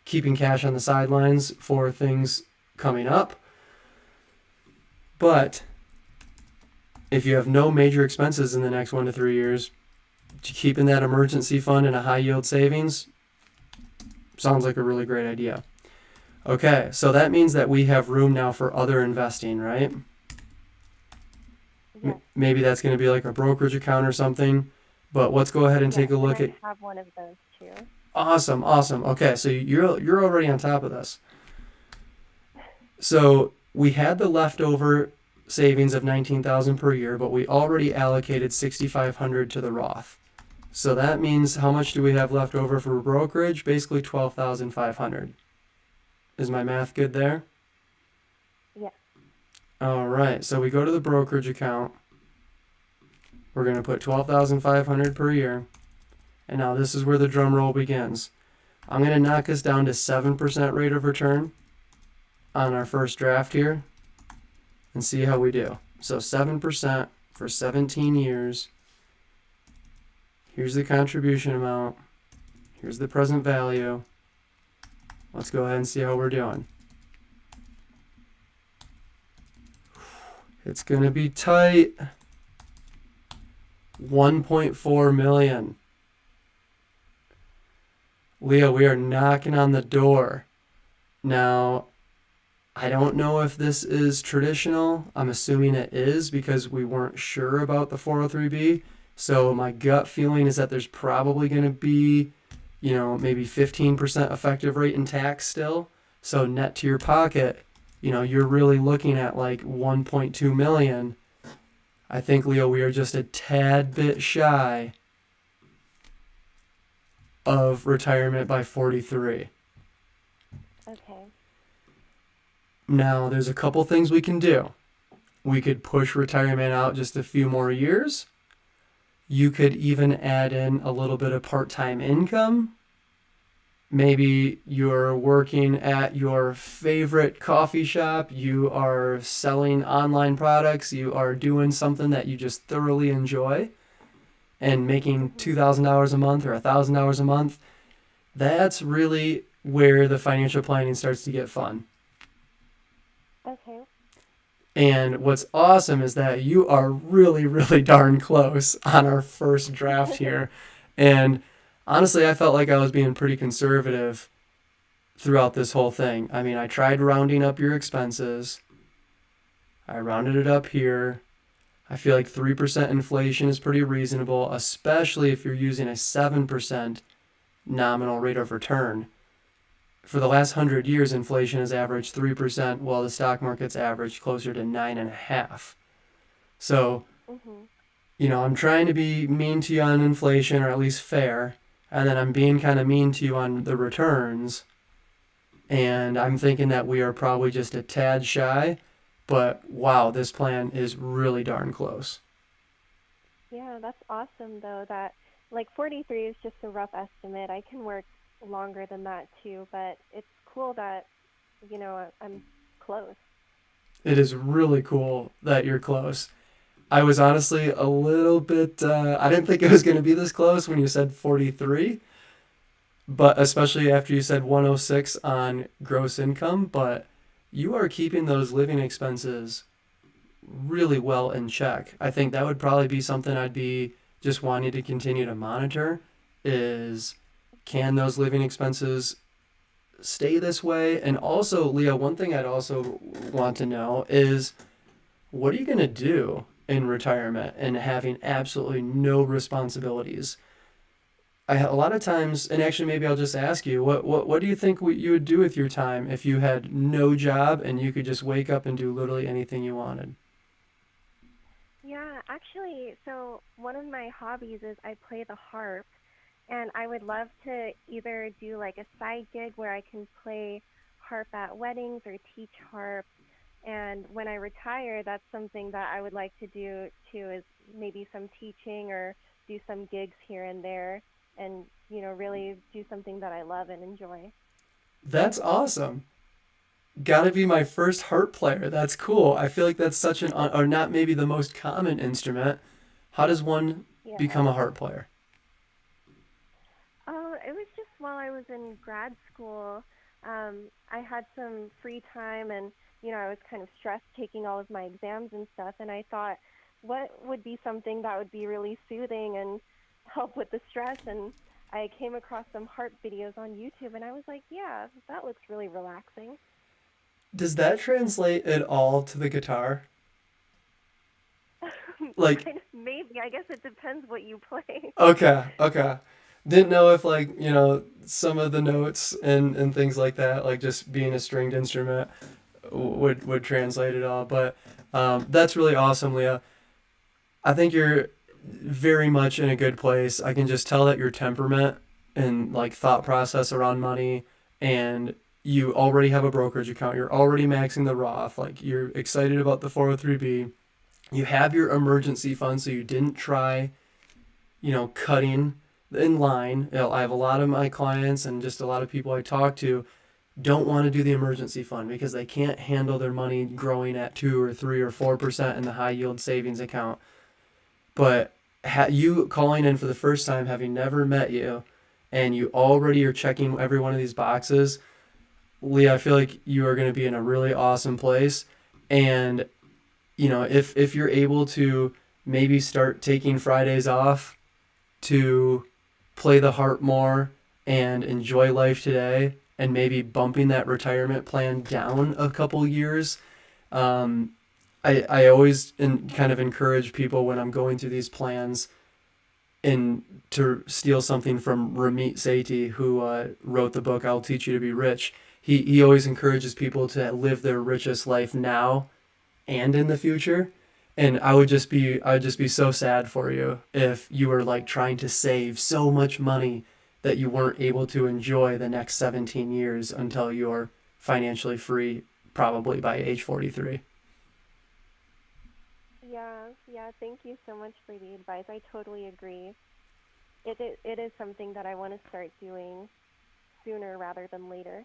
keeping cash on the sidelines for things coming up. But if you have no major expenses in the next 1 to 3 years, keeping that emergency fund in a high yield savings sounds like a really great idea. Okay, so that means that we have room now for other investing, right? Yes. Maybe that's going to be like a brokerage account or something. But let's go ahead and take a look I at. have one of those too. Awesome. Okay, so you're already on top of this. So we had the leftover savings of 19,000 per year, but we already allocated 6,500 to the Roth. So that means how much do we have left over for brokerage? Basically 12,500. Is my math good there? Yes. All right. So we go to the brokerage account. We're going to put 12,500 per year. And now this is where the drum roll begins. I'm going to knock us down to 7% rate of return on our first draft here and see how we do. So 7% for 17 years. Here's the contribution amount. Here's the present value. Let's go ahead and see how we're doing. It's going to be tight. 1.4 million. Leo, we are knocking on the door. Now, I don't know if this is traditional. I'm assuming it is because we weren't sure about the 403b. So my gut feeling is that there's probably going to be, maybe 15% effective rate in tax still. So net to your pocket, you're really looking at like 1.2 million. I think, Leo, we are just a tad bit shy of retirement by 43. Okay. Now, there's a couple things we can do. We could push retirement out just a few more years. You could even add in a little bit of part time income. Maybe you're working at your favorite coffee shop, you are selling online products, you are doing something that you just thoroughly enjoy and making Mhm. $2,000 a month or $1,000 a month. That's really where the financial planning starts to get fun. Okay. And what's awesome is that you are really, really darn close on our first draft here. And honestly, I felt like I was being pretty conservative throughout this whole thing. I mean, I tried rounding up your expenses, I rounded it up here. I feel like 3% inflation is pretty reasonable, especially if you're using a 7% nominal rate of return. For the last 100 years, inflation has averaged 3%, while the stock market's averaged closer to 9.5%. So, Mhm. I'm trying to be mean to you on inflation, or at least fair, and then I'm being kind of mean to you on the returns. And I'm thinking that we are probably just a tad shy, but wow, this plan is really darn close. Yeah, that's awesome though that like 43 is just a rough estimate. I can work longer than that too, but it's cool that, I'm close. It is really cool that you're close. I was honestly a little bit, I didn't think it was going to be this close when you said 43, but especially after you said 106 on gross income. But you are keeping those living expenses really well in check. I think that would probably be something I'd be just wanting to continue to monitor is, can those living expenses stay this way? And also, Leah, one thing I'd also want to know is, what are you going to do in retirement and having absolutely no responsibilities? A lot of times, and actually, maybe I'll just ask you, what do you think you would do with your time if you had no job and you could just wake up and do literally anything you wanted? Yeah, actually, so one of my hobbies is I play the harp, and I would love to either do like a side gig where I can play harp at weddings or teach harp. And when I retire, that's something that I would like to do too, is maybe some teaching or do some gigs here and there and, really do something that I love and enjoy. That's awesome. Gotta be my first harp player. That's cool. I feel like that's such an, or not maybe the most common instrument. How does one Yeah. become a harp player? Oh, it was just while I was in grad school. I had some free time and, I was kind of stressed taking all of my exams and stuff. And I thought, what would be something that would be really soothing and help with the stress? And I came across some harp videos on YouTube and I was like, yeah, that looks really relaxing. Does that translate at all to the guitar? Like, Kind of maybe. I guess it depends what you play. okay, okay. Didn't know if like, some of the notes and things like that, like just being a stringed instrument would translate it all. But that's really awesome, Leah. I think you're very much in a good place. I can just tell that your temperament and like thought process around money, and you already have a brokerage account. You're already maxing the Roth. Like you're excited about the 403b. You have your emergency fund, so you didn't try, cutting in line. I have a lot of my clients and just a lot of people I talk to don't want to do the emergency fund because they can't handle their money growing at 2 or 3 or 4% in the high yield savings account. But you calling in for the first time, having never met you, and you already are checking every one of these boxes, Lee, I feel like you are going to be in a really awesome place. And if you're able to maybe start taking Fridays off to play the harp more and enjoy life today, and maybe bumping that retirement plan down a couple years. Um, I always kind of encourage people when I'm going through these plans and to steal something from Ramit Sethi, who wrote the book "I'll Teach You to Be Rich." he always encourages people to live their richest life now and in the future. And I would just be so sad for you if you were like trying to save so much money that you weren't able to enjoy the next 17 years until you're financially free, probably by age 43. Yeah, yeah, thank you so much for the advice. I totally agree. It is something that I want to start doing sooner rather than later.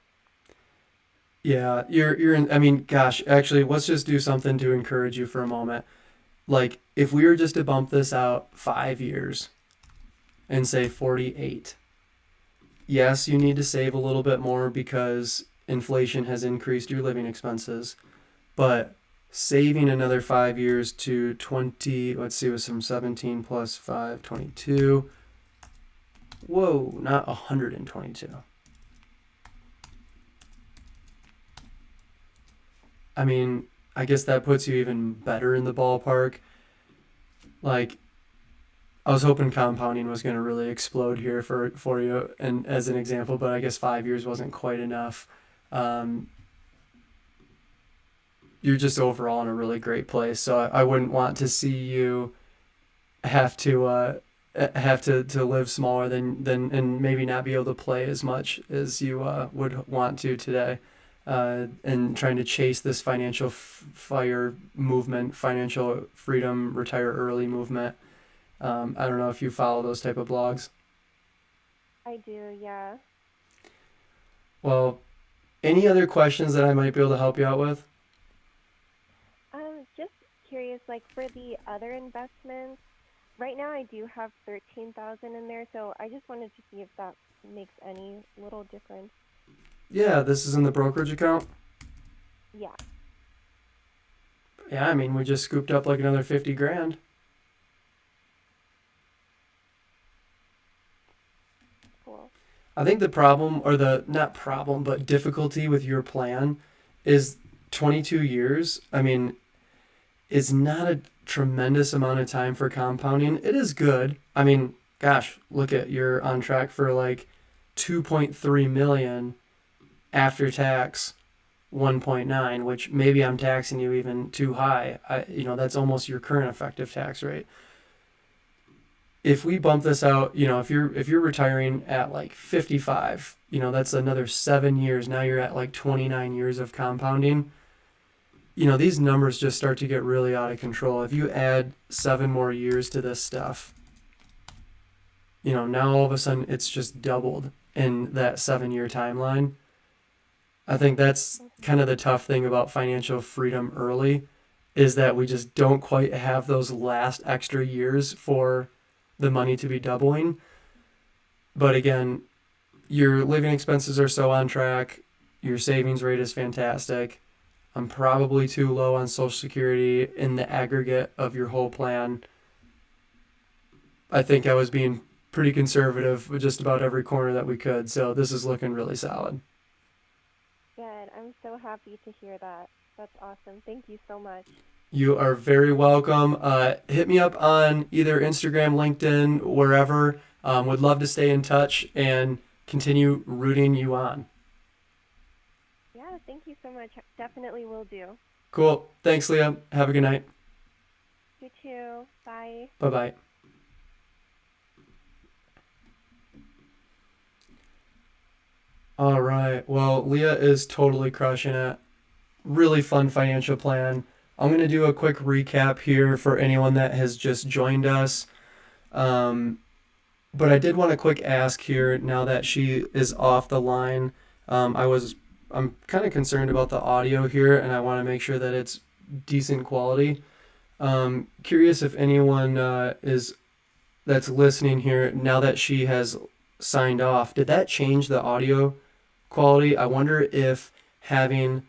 Yeah, you're in, I mean, gosh, actually, let's just do something to encourage you for a moment. Like if we were just to bump this out 5 years and say 48. Yes, you need to save a little bit more because inflation has increased your living expenses, but saving another 5 years to 20, let's see, it was from 17 plus 5, 22. Whoa, not 122. I mean, I guess that puts you even better in the ballpark. Like, I was hoping compounding was going to really explode here for you, and as an example, but I guess 5 years wasn't quite enough. Um, you're just overall in a really great place, so I wouldn't want to see you have to live smaller than and maybe not be able to play as much as you would want to today, and trying to chase this financial fire movement, financial freedom, retire early movement. I don't know if you follow those type of blogs. I do, yeah. Well, any other questions that I might be able to help you out with? Just curious, like for the other investments, right now I do have 13,000 in there, so I just wanted to see if that makes any little difference. Yeah, this is in the brokerage account. Yeah, Yeah, I mean we just scooped up like another 50 grand. cool. I think the problem, or the not problem, but difficulty with your plan is 22 years. I mean, is not a tremendous amount of time for compounding. It is good. I mean, gosh, look at you're on track for like 2.3 million after tax 1.9, which maybe I'm taxing you even too high. That's almost your current effective tax rate. If we bump this out, if you're retiring at like 55, that's another 7 years. Now you're at like 29 years of compounding. These numbers just start to get really out of control. If you add 7 more years to this stuff, now all of a sudden it's just doubled in that 7 year timeline. I think that's Mhm. kind of the tough thing about financial freedom early is that we just don't quite have those last extra years for the money to be doubling. But again, your living expenses are so on track, your savings rate is fantastic. I'm probably too low on Social Security in the aggregate of your whole plan. I think I was being pretty conservative with just about every corner that we could, so this is looking really solid. Good. I'm so happy to hear that. That's awesome. Thank you so much. You are very welcome. Hit me up on either Instagram, LinkedIn, wherever. Would love to stay in touch and continue rooting you on. Yeah, thank you so much. Definitely will do. Cool. Thanks, Leah. Have a good night. You too. Bye. Bye bye. All right. Well, Leah is totally crushing it. Really fun financial plan. I'm going to do a quick recap here for anyone that has just joined us. Um, but I did want to quick ask here now that she is off the line. I'm kind of concerned about the audio here, and I want to make sure that it's decent quality. Curious if anyone is that's listening here now that she has signed off. Did that change the audio quality? I wonder if having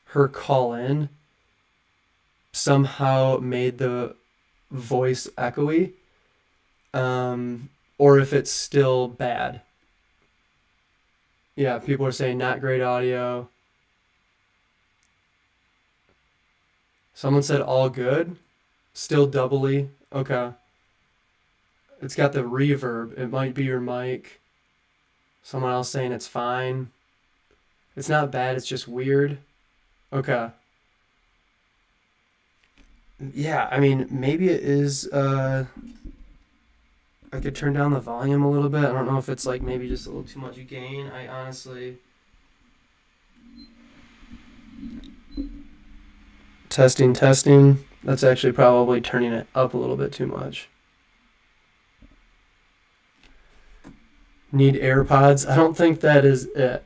her call in somehow made the voice echoey, or if it's still bad. Yeah, people are saying not great audio. Someone said all good, still doubly. Okay. It's got the reverb. It might be your mic. Someone else saying it's fine. It's not bad, it's just weird. Okay. Yeah, I mean, maybe it is, I could turn down the volume a little bit. I don't know if it's like maybe just a little too much gain. I honestly... Testing, testing. That's actually probably turning it up a little bit too much. Need AirPods? I don't think that is it.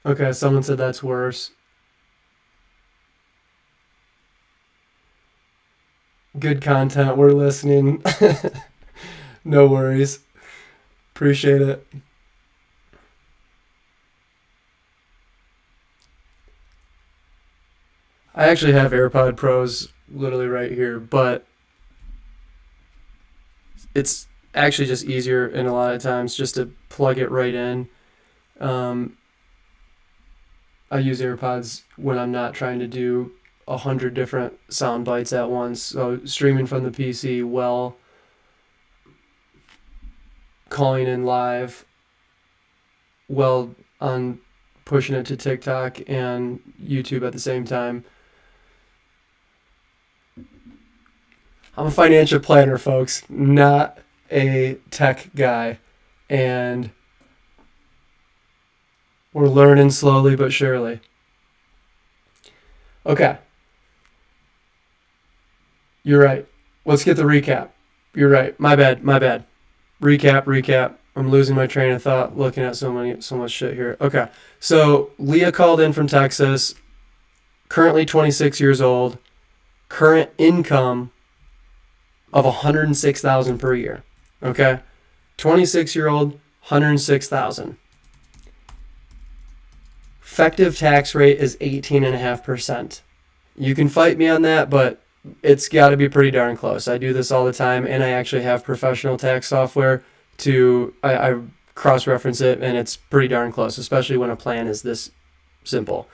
Okay, someone said that's worse. Good content. We're listening. No worries. Appreciate it. I actually have AirPod Pros literally right here, but it's actually just easier in a lot of times just to plug it right in. Um, I use AirPods when I'm not trying to do 100 different sound bites at once. So streaming from the PC, well, calling in live, well, on pushing it to TikTok and YouTube at the same time. I'm a financial planner, folks, not a tech guy. And we're learning slowly but surely. Okay. You're right. Let's get the recap. You're right. My bad. Recap. I'm losing my train of thought looking at so much shit here. Okay. So Leah called in from Texas, currently 26 years old, current income of $106,000 per year. Okay? 26-year-old, $106,000. Effective tax rate is 18.5%. You can fight me on that, but it's got to be pretty darn close. I do this all the time, and I actually have professional tax software I cross-reference it, and it's pretty darn close, especially when a plan is this simple.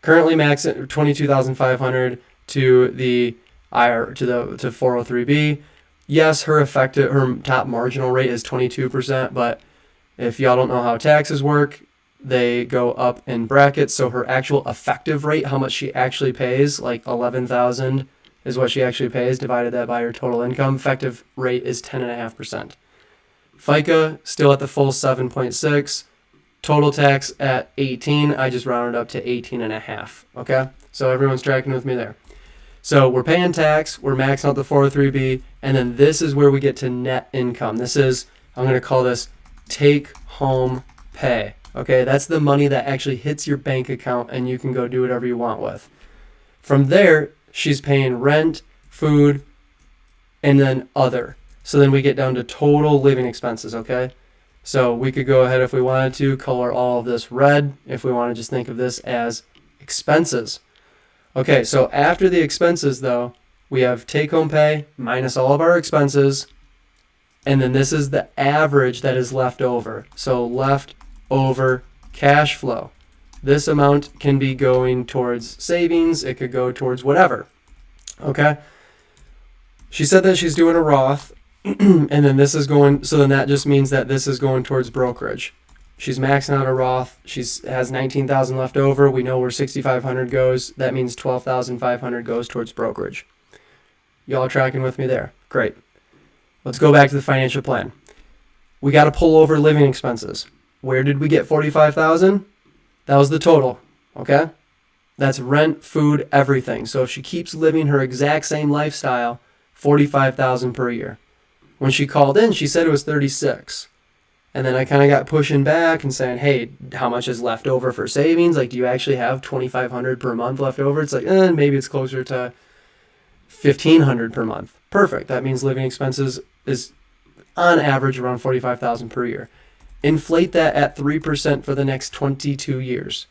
Currently max at $22,500 to the IR to 403b. Yes, her top marginal rate is 22%, but if y'all don't know how taxes work, they go up in brackets. So her actual effective rate, how much she actually pays, like $11,000 is what she actually pays, divided that by her total income. Effective rate is 10.5%. FICA still at the full 7.6. Total tax at 18. I just rounded up to 18.5. Okay, so everyone's tracking with me there. So we're paying tax, we're maxing out the 403b, and then this is where we get to net income. This is, I'm going to call this take home pay. Okay, that's the money that actually hits your bank account and you can go do whatever you want with. From there, she's paying rent, food, and then other. So then we get down to total living expenses, okay? So we could go ahead if we wanted to color all of this red if we want to just think of this as expenses. Okay, so after the expenses though, we have take-home pay minus all of our expenses, and then this is the average that is left over. So left over cash flow. This amount can be going towards savings, it could go towards whatever. Okay? She said that she's doing a Roth, and then this is going, so then that just means that this is going towards brokerage. She's maxing out a Roth. She has $19,000 left over. We know where $6,500 goes. That means $12,500 goes towards brokerage. Y'all tracking with me there? Great. Let's go back to the financial plan. We got to pull over living expenses. Where did we get $45,000? That was the total. Okay? That's rent, food, everything. So if she keeps living her exact same lifestyle, $45,000 per year. When she called in, she said it was 36. And then I kind of got pushing back and saying, hey, how much is left over for savings? Like, do you actually have $2,500 per month left over? It's like, maybe it's closer to $1,500 per month. Perfect. That means living expenses is on average around $45,000 per year. Inflate that at 3% for the next 22 years.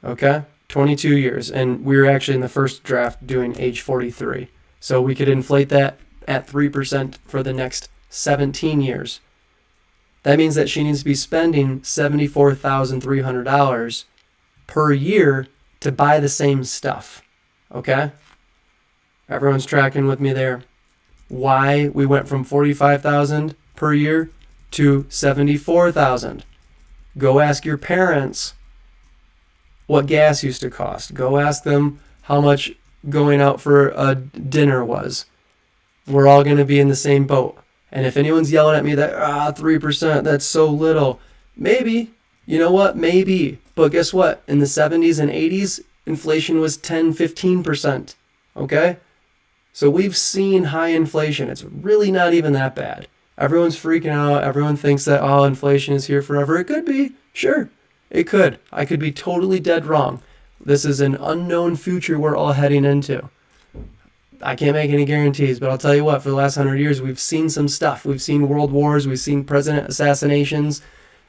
Okay? 22 years. And we were actually in the first draft doing age 43. So we could inflate that at 3% for the next 17 years. That means that she needs to be spending $74,300 per year to buy the same stuff. Okay? Everyone's tracking with me there. Why we went from $45,000 per year to $74,000. Go ask your parents what gas used to cost. Go ask them how much going out for a dinner was. We're all going to be in the same boat. And if anyone's yelling at me that 3%, that's so little, maybe, you know what, maybe. But guess what? In the 70s and 80s, inflation was 10, 15%. Okay? So we've seen high inflation. It's really not even that bad. Everyone's freaking out. Everyone thinks that, inflation is here forever. It could be. Sure, it could. I could be totally dead wrong. This is an unknown future we're all heading into. I can't make any guarantees, but I'll tell you what, for the last 100 years, we've seen some stuff. We've seen world wars. We've seen president assassinations.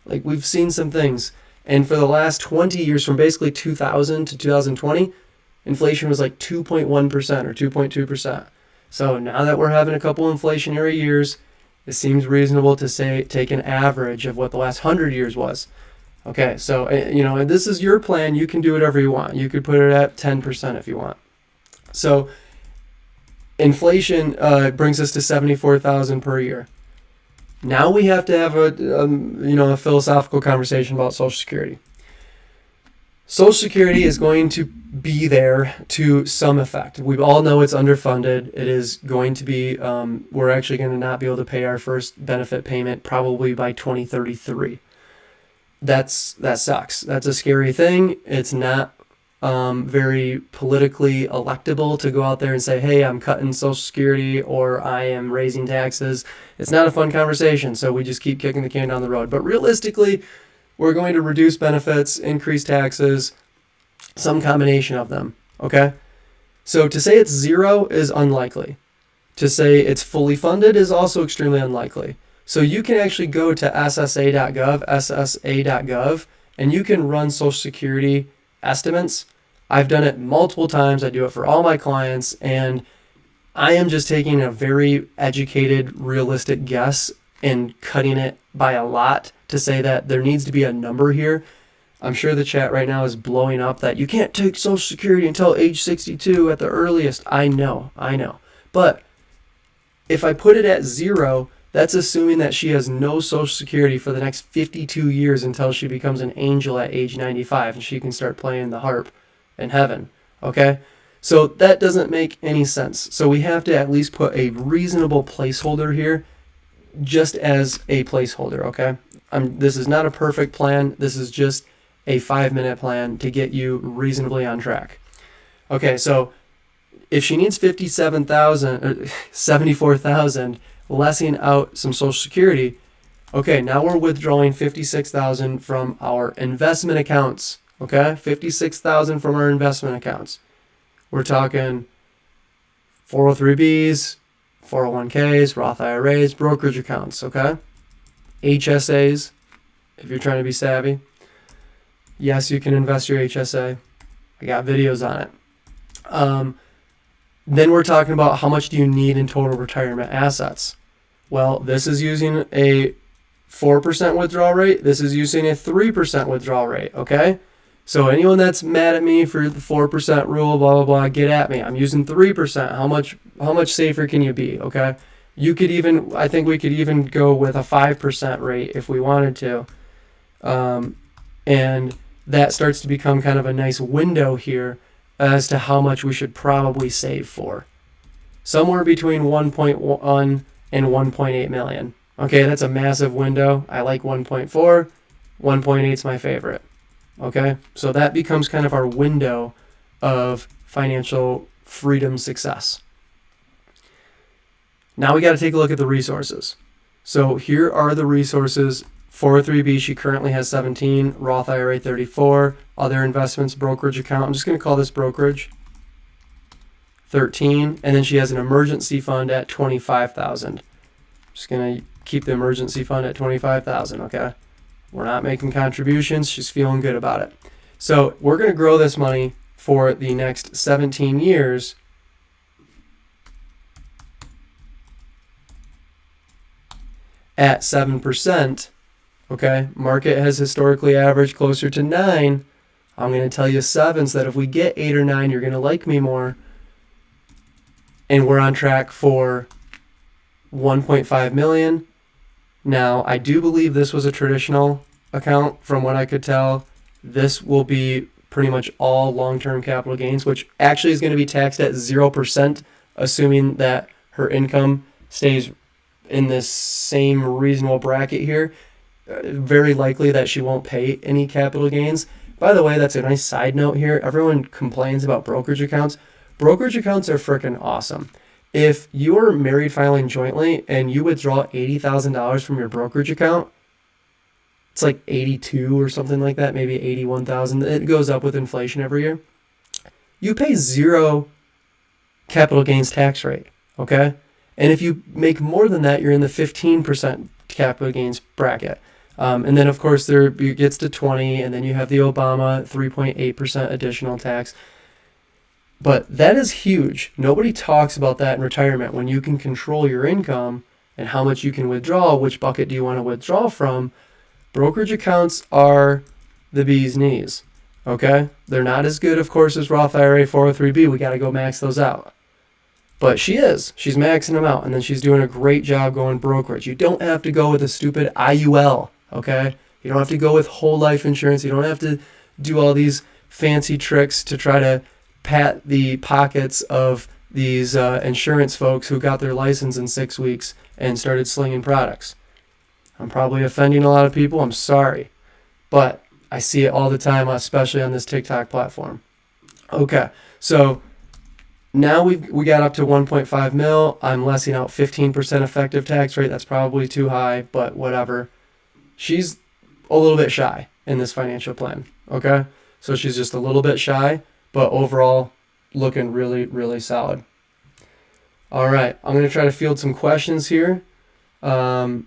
Like, we've seen some things. And for the last 20 years, from basically 2000 to 2020, inflation was like 2.1% or 2.2%. So now that we're having a couple inflationary years, it seems reasonable to say take an average of what the last 100 years was. Okay, so, and this is your plan. You can do whatever you want. You could put it at 10% if you want. So inflation brings us to $74,000 per year. Now we have to have a philosophical conversation about Social Security. Social Security is going to be there to some effect. We all know it's underfunded. It is going to be, we're actually going to not be able to pay our first benefit payment probably by 2033. That sucks. That's a scary thing. It's not very politically electable to go out there and say, hey, I'm cutting Social Security or I am raising taxes. It's not a fun conversation, so we just keep kicking the can down the road. But realistically, we're going to reduce benefits, increase taxes, some combination of them, okay? So to say it's zero is unlikely. To say it's fully funded is also extremely unlikely. So you can actually go to ssa.gov, and you can run Social Security estimates. I've done it multiple times. I do it for all my clients, and I am just taking a very educated, realistic guess and cutting it by a lot to say that there needs to be a number here. I'm sure the chat right now is blowing up that you can't take Social Security until age 62 at the earliest. I know. But if I put it at zero, that's assuming that she has no Social Security for the next 52 years until she becomes an angel at age 95 and she can start playing the harp in heaven. Okay? So that doesn't make any sense. So we have to at least put a reasonable placeholder here, just as a placeholder, okay? This is not a perfect plan. This is just a 5-minute plan to get you reasonably on track. Okay, so if she needs $74,000, lessing out some Social Security, okay, now we're withdrawing $56,000 from our investment accounts, okay? $56,000 from our investment accounts. We're talking 403Bs, 401Ks, Roth IRAs, brokerage accounts, okay? HSAs, if you're trying to be savvy. Yes, you can invest your HSA. I got videos on it. Then we're talking about how much do you need in total retirement assets. Well, this is using a 4% withdrawal rate. This is using a 3% withdrawal rate, okay? So anyone that's mad at me for the 4% rule, blah, blah, blah, get at me. I'm using 3%. How much safer can you be, okay? I think we could even go with a 5% rate if we wanted to. And that starts to become kind of a nice window here as to how much we should probably save for. Somewhere between 1.1 and 1.8 million. Okay, that's a massive window. I like 1.4. 1.8 is my favorite. Okay, so that becomes kind of our window of financial freedom success. Now we got to take a look at the resources. So here are the resources. 403B, she currently has 17, Roth IRA 34, other investments, brokerage account. I'm just going to call this brokerage 13, and then she has an emergency fund at 25,000. Just going to keep the emergency fund at 25,000, okay? We're not making contributions. She's feeling good about it. So we're going to grow this money for the next 17 years at 7%. Okay, market has historically averaged closer to 9. I'm going to tell you 7 so that if we get 8 or 9, you're going to like me more. And we're on track for 1.5 million. Now, I do believe this was a traditional account, from what I could tell, this will be pretty much all long-term capital gains, which actually is going to be taxed at 0%, assuming that her income stays in this same reasonable bracket here. Very likely that she won't pay any capital gains. By the way, that's a nice side note here. Everyone complains about brokerage accounts. Brokerage accounts are freaking awesome. If you're married filing jointly and you withdraw $80,000 from your brokerage account, it's like 82 or something like that, maybe 81,000. It goes up with inflation every year. You pay zero capital gains tax rate, okay? And if you make more than that, you're in the 15% capital gains bracket. And then, of course, it gets to 20, and then you have the Obama 3.8% additional tax. But that is huge. Nobody talks about that in retirement. When you can control your income and how much you can withdraw, which bucket do you want to withdraw from, brokerage accounts are the bee's knees, okay? They're not as good, of course, as Roth IRA, 403B. We got to go max those out. But she's maxing them out, and then she's doing a great job going brokerage. You don't have to go with a stupid IUL, okay? You don't have to go with whole life insurance. You don't have to do all these fancy tricks to try to pat the pockets of these insurance folks who got their license in 6 weeks and started slinging products. I'm probably offending a lot of people. I'm sorry. But I see it all the time, especially on this TikTok platform. Okay, so now we got up to 1.5 mil. I'm lessing out 15% effective tax rate. That's probably too high, but whatever. She's a little bit shy in this financial plan, okay? So she's just a little bit shy, but overall looking really, really solid. All right, I'm going to try to field some questions here. Sorry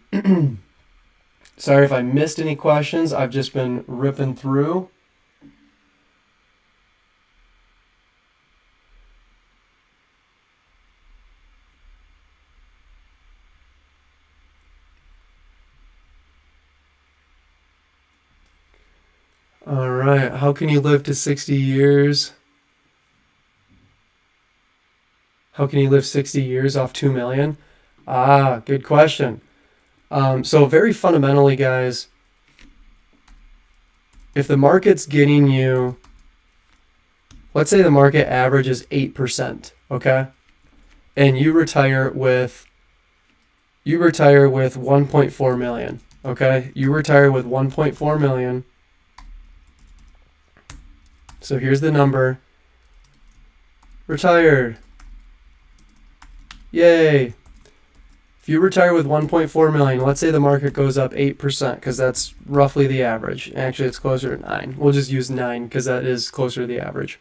if I missed any questions. I've just been ripping through. All right, how can you live to 60 years? How can you live 60 years off 2 million? Good question. So very fundamentally, guys, if the market's getting you, let's say the market average is 8%, okay? And you retire with 1.4 million, okay? You retire with 1.4 million. So here's the number. Retired. Yay. If you retire with 1.4 million, let's say the market goes up 8%, because that's roughly the average. Actually, it's closer to 9. We'll just use 9 because that is closer to the average.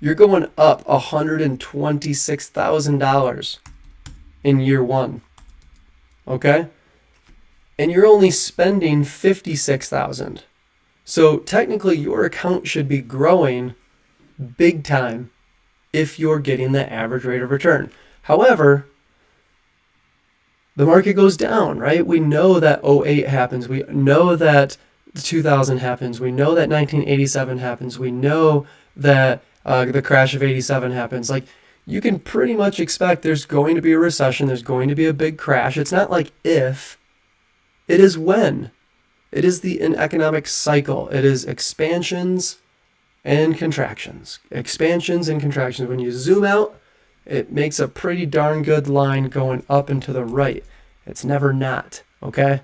You're going up $126,000 in year one. Okay? And you're only spending $56,000. So technically your account should be growing big time if you're getting the average rate of return. However, the market goes down, right? We know that 08 happens. We know that 2000 happens. We know that 1987 happens. We know that the crash of 87 happens. Like, you can pretty much expect there's going to be a recession. There's going to be a big crash. It's not like if, it is when. It is an economic cycle. It is expansions and contractions. Expansions and contractions. When you zoom out, it makes a pretty darn good line going up and to the right. It's never not, okay?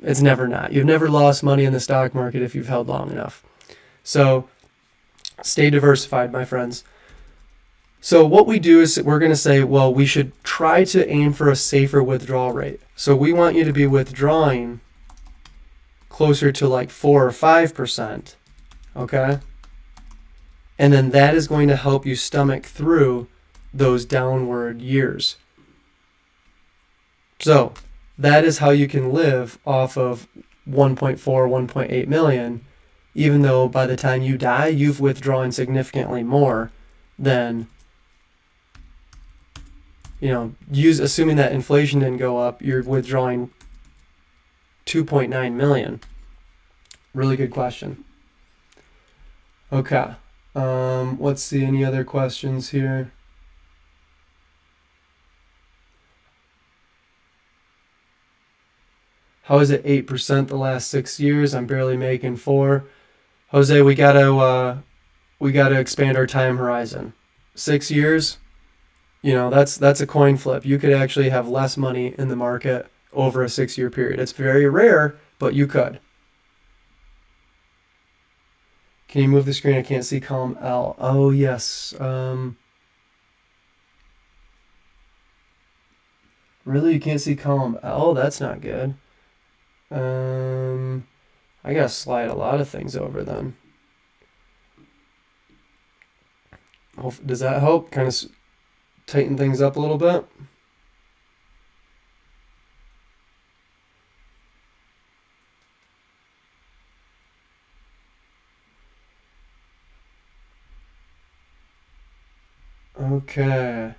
It's never not. You've never lost money in the stock market if you've held long enough. So stay diversified, my friends. So what we do is we're going to say, well, we should try to aim for a safer withdrawal rate. So we want you to be withdrawing closer to like 4 or 5%, okay? And then that is going to help you stomach through those downward years. So that is how you can live off of 1.4, 1.8 million, even though by the time you die, you've withdrawn significantly more than, assuming that inflation didn't go up, you're withdrawing 2.9 million. Really good question. Okay. Let's see, any other questions here? How is it 8% the last 6 years? I'm barely making 4. Jose, we gotta expand our time horizon. 6 years, that's a coin flip. You could actually have less money in the market over a 6 year period. It's very rare, but you could. Can you move the screen? I can't see column L. Oh yes. Really, you can't see column L? That's not good. I gotta slide a lot of things over then. Does that help? Kind of tighten things up a little bit. Okay.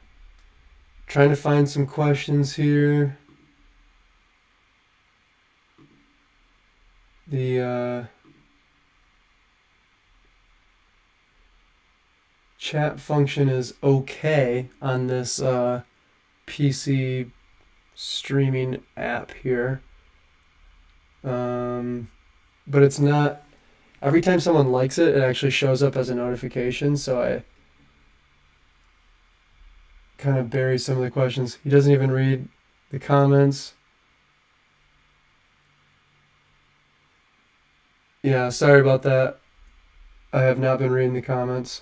Trying to find some questions here. The chat function is okay on this PC streaming app here. But it's not. Every time someone likes it, it actually shows up as a notification, so I kind of bury some of the questions. He doesn't even read the comments. Yeah, sorry about that. I have not been reading the comments.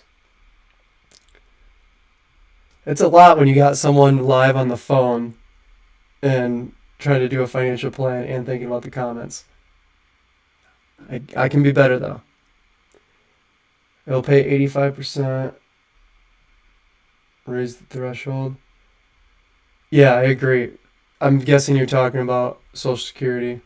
It's a lot when you got someone live on the phone and trying to do a financial plan and thinking about the comments. I can be better though. It'll pay 85%. Raise the threshold. Yeah, I agree. I'm guessing you're talking about Social Security.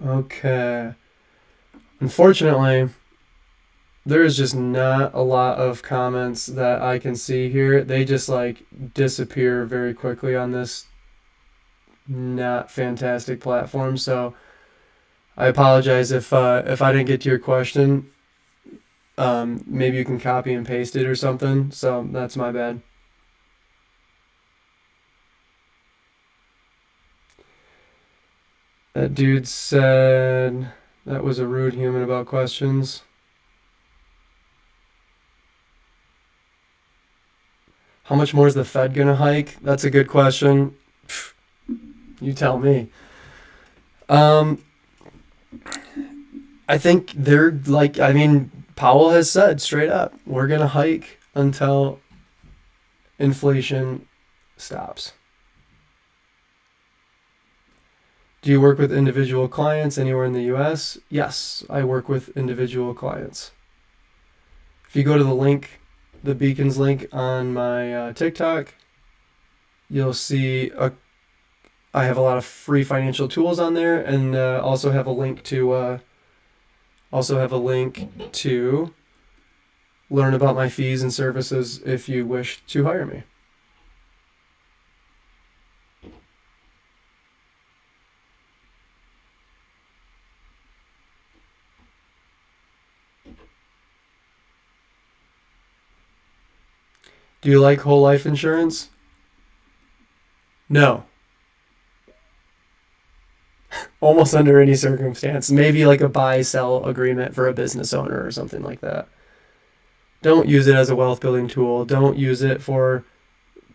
Okay. Unfortunately, there is just not a lot of comments that I can see here. They just like disappear very quickly on this not fantastic platform. So I apologize if I didn't get to your question. Maybe you can copy and paste it or something. So that's my bad. That dude said that was a rude human about questions. How much more is the Fed going to hike? That's a good question. You tell me. I think Powell has said straight up, we're going to hike until inflation stops. Do you work with individual clients anywhere in the US? Yes, I work with individual clients. If you go to the Beacons link on my TikTok, you'll see I have a lot of free financial tools on there, and also have a link to learn about my fees and services if you wish to hire me. Do you like whole life insurance? No. Almost under any circumstance. Maybe like a buy-sell agreement for a business owner or something like that. Don't use it as a wealth building tool. Don't use it for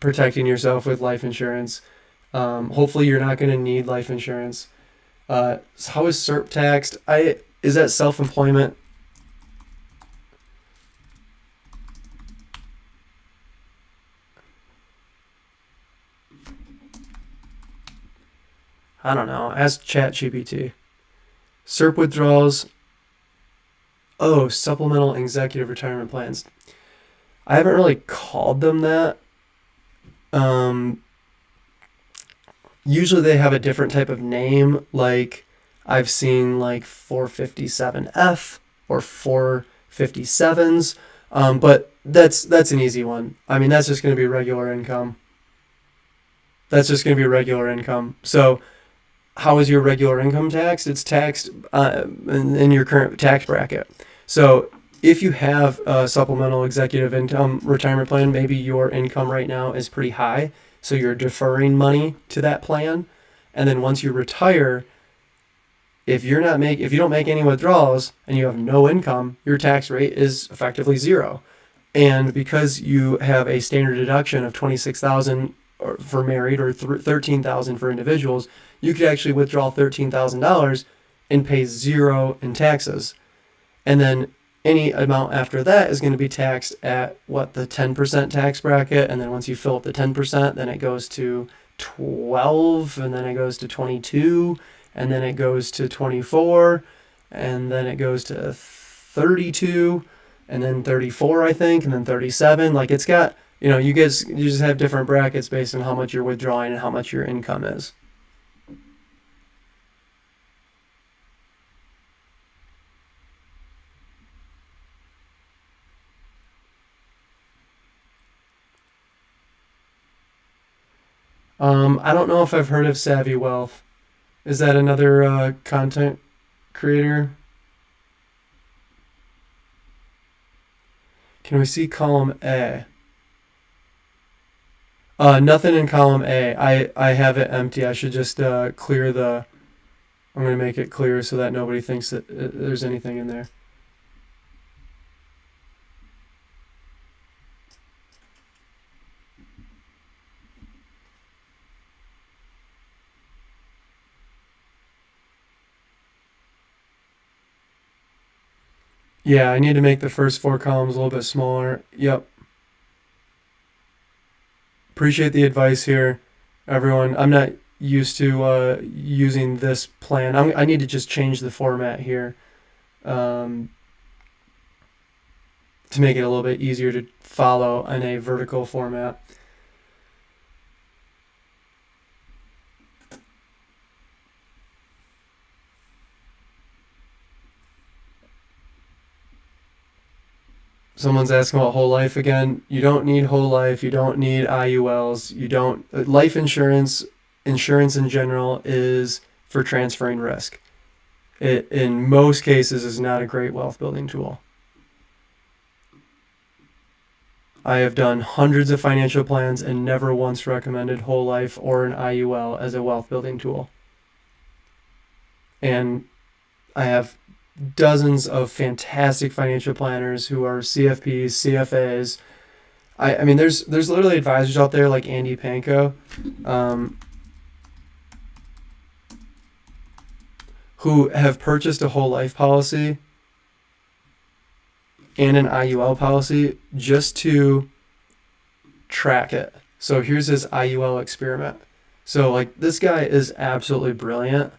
protecting yourself with life insurance. Hopefully you're not going to need life insurance. How is SERP taxed? Is that self-employment? I don't know. Ask ChatGPT. SERP withdrawals. Oh, supplemental executive retirement plans. I haven't really called them that. Usually they have a different type of name. Like I've seen like 457F or 457s. But that's an easy one. I mean, that's just going to be regular income. So how is your regular income taxed? It's taxed in your current tax bracket. So if you have a supplemental executive income retirement plan, maybe your income right now is pretty high, so you're deferring money to that plan, and then once you retire, if you don't make any withdrawals and you have no income, your tax rate is effectively zero. And because you have a standard deduction of 26,000 for married or 13,000 for individuals, you could actually withdraw $13,000 and pay zero in taxes. And then any amount after that is going to be taxed at the 10% tax bracket. And then once you fill up the 10%, then it goes to 12, and then it goes to 22, and then it goes to 24, and then it goes to 32, and then 34, I think, and then 37. Like, it's got, you just have different brackets based on how much you're withdrawing and how much your income is. I don't know if I've heard of Savvy Wealth. Is that another content creator? Can we see column A? Nothing in column A. I have it empty. I should just clear the... I'm going to make it clear so that nobody thinks that there's anything in there. Yeah, I need to make the first 4 columns a little bit smaller. Yep. Appreciate the advice here, everyone. I'm not used to using this plan. I need to just change the format here to make it a little bit easier to follow in a vertical format. Someone's asking about whole life again. You don't need whole life. You don't need IULs. You don't. Life insurance in general is for transferring risk. It, in most cases, is not a great wealth building tool. I have done hundreds of financial plans and never once recommended whole life or an IUL as a wealth building tool. And I have dozens of fantastic financial planners who are CFPs, CFAs. I mean, there's literally advisors out there like Andy Panko, who have purchased a whole life policy and an IUL policy just to track it. So here's his IUL experiment. So like, this guy is absolutely brilliant,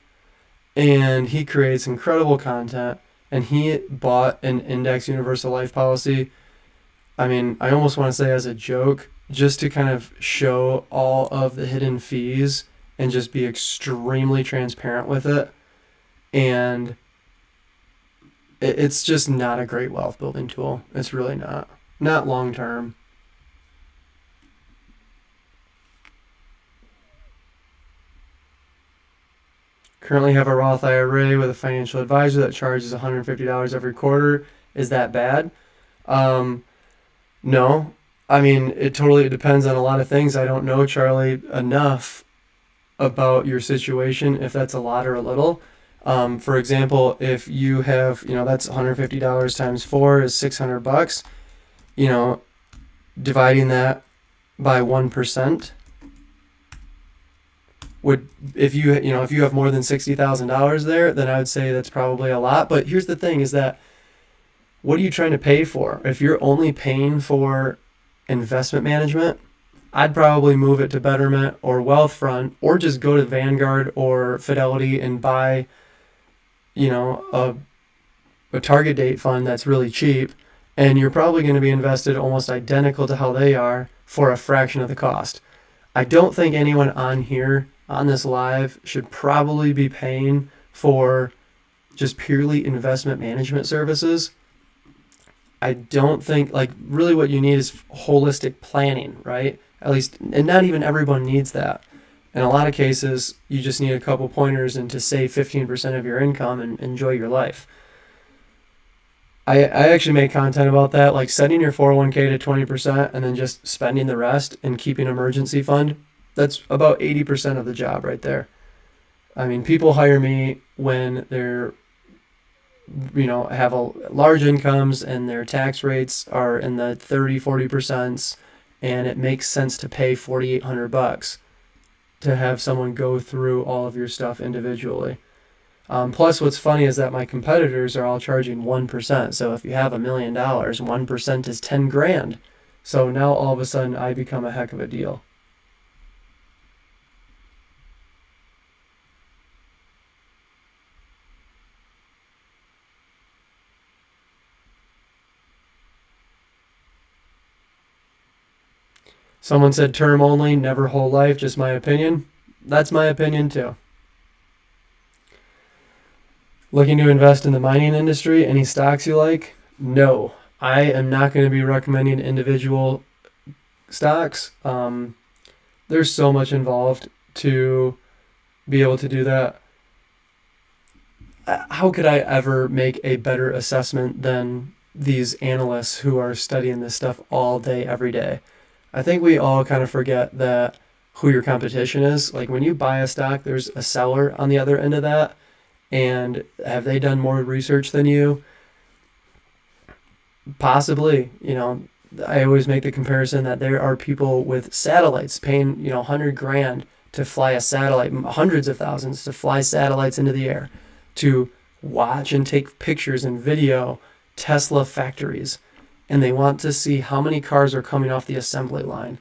and he creates incredible content, and he bought an index universal life policy. I mean, I almost want to say as a joke, just to kind of show all of the hidden fees and just be extremely transparent with it. And it's just not a great wealth building tool. It's really not. Not long term. Currently have a Roth IRA with a financial advisor that charges $150 every quarter. Is that bad? No. I mean, it totally depends on a lot of things. I don't know, Charlie, enough about your situation, if that's a lot or a little. For example, if you have, that's $150 times 4 is $600. Dividing that by 1% would, if you have more than $60,000 there, then I would say that's probably a lot. But here's the thing: is that, what are you trying to pay for? If you're only paying for investment management, I'd probably move it to Betterment or Wealthfront, or just go to Vanguard or Fidelity and buy, a target date fund that's really cheap, and you're probably going to be invested almost identical to how they are for a fraction of the cost. I don't think anyone on here, on this live, should probably be paying for just purely investment management services. I don't think, really what you need is holistic planning, right? At least, and not even everyone needs that. In a lot of cases, you just need a couple pointers and to save 15% of your income and enjoy your life. I actually make content about that, like setting your 401k to 20% and then just spending the rest and keeping an emergency fund. That's about 80% of the job right there. I mean, people hire me when they're, have a large incomes and their tax rates are in the 30-40%, and it makes sense to pay $4,800 to have someone go through all of your stuff individually. Plus, what's funny is that my competitors are all charging 1%. So if you have $1,000,000, 1% is 10 grand. So now all of a sudden I become a heck of a deal. Someone said term only, never whole life, just my opinion. That's my opinion too. Looking to invest in the mining industry? Any stocks you like? No. I am not going to be recommending individual stocks. There's so much involved to be able to do that. How could I ever make a better assessment than these analysts who are studying this stuff all day, every day? I think we all kind of forget that who your competition is. Like when you buy a stock, there's a seller on the other end of that. And have they done more research than you? Possibly. I always make the comparison that there are people with satellites paying, 100 grand to fly a satellite, hundreds of thousands to fly satellites into the air, to watch and take pictures and video Tesla factories. And they want to see how many cars are coming off the assembly line.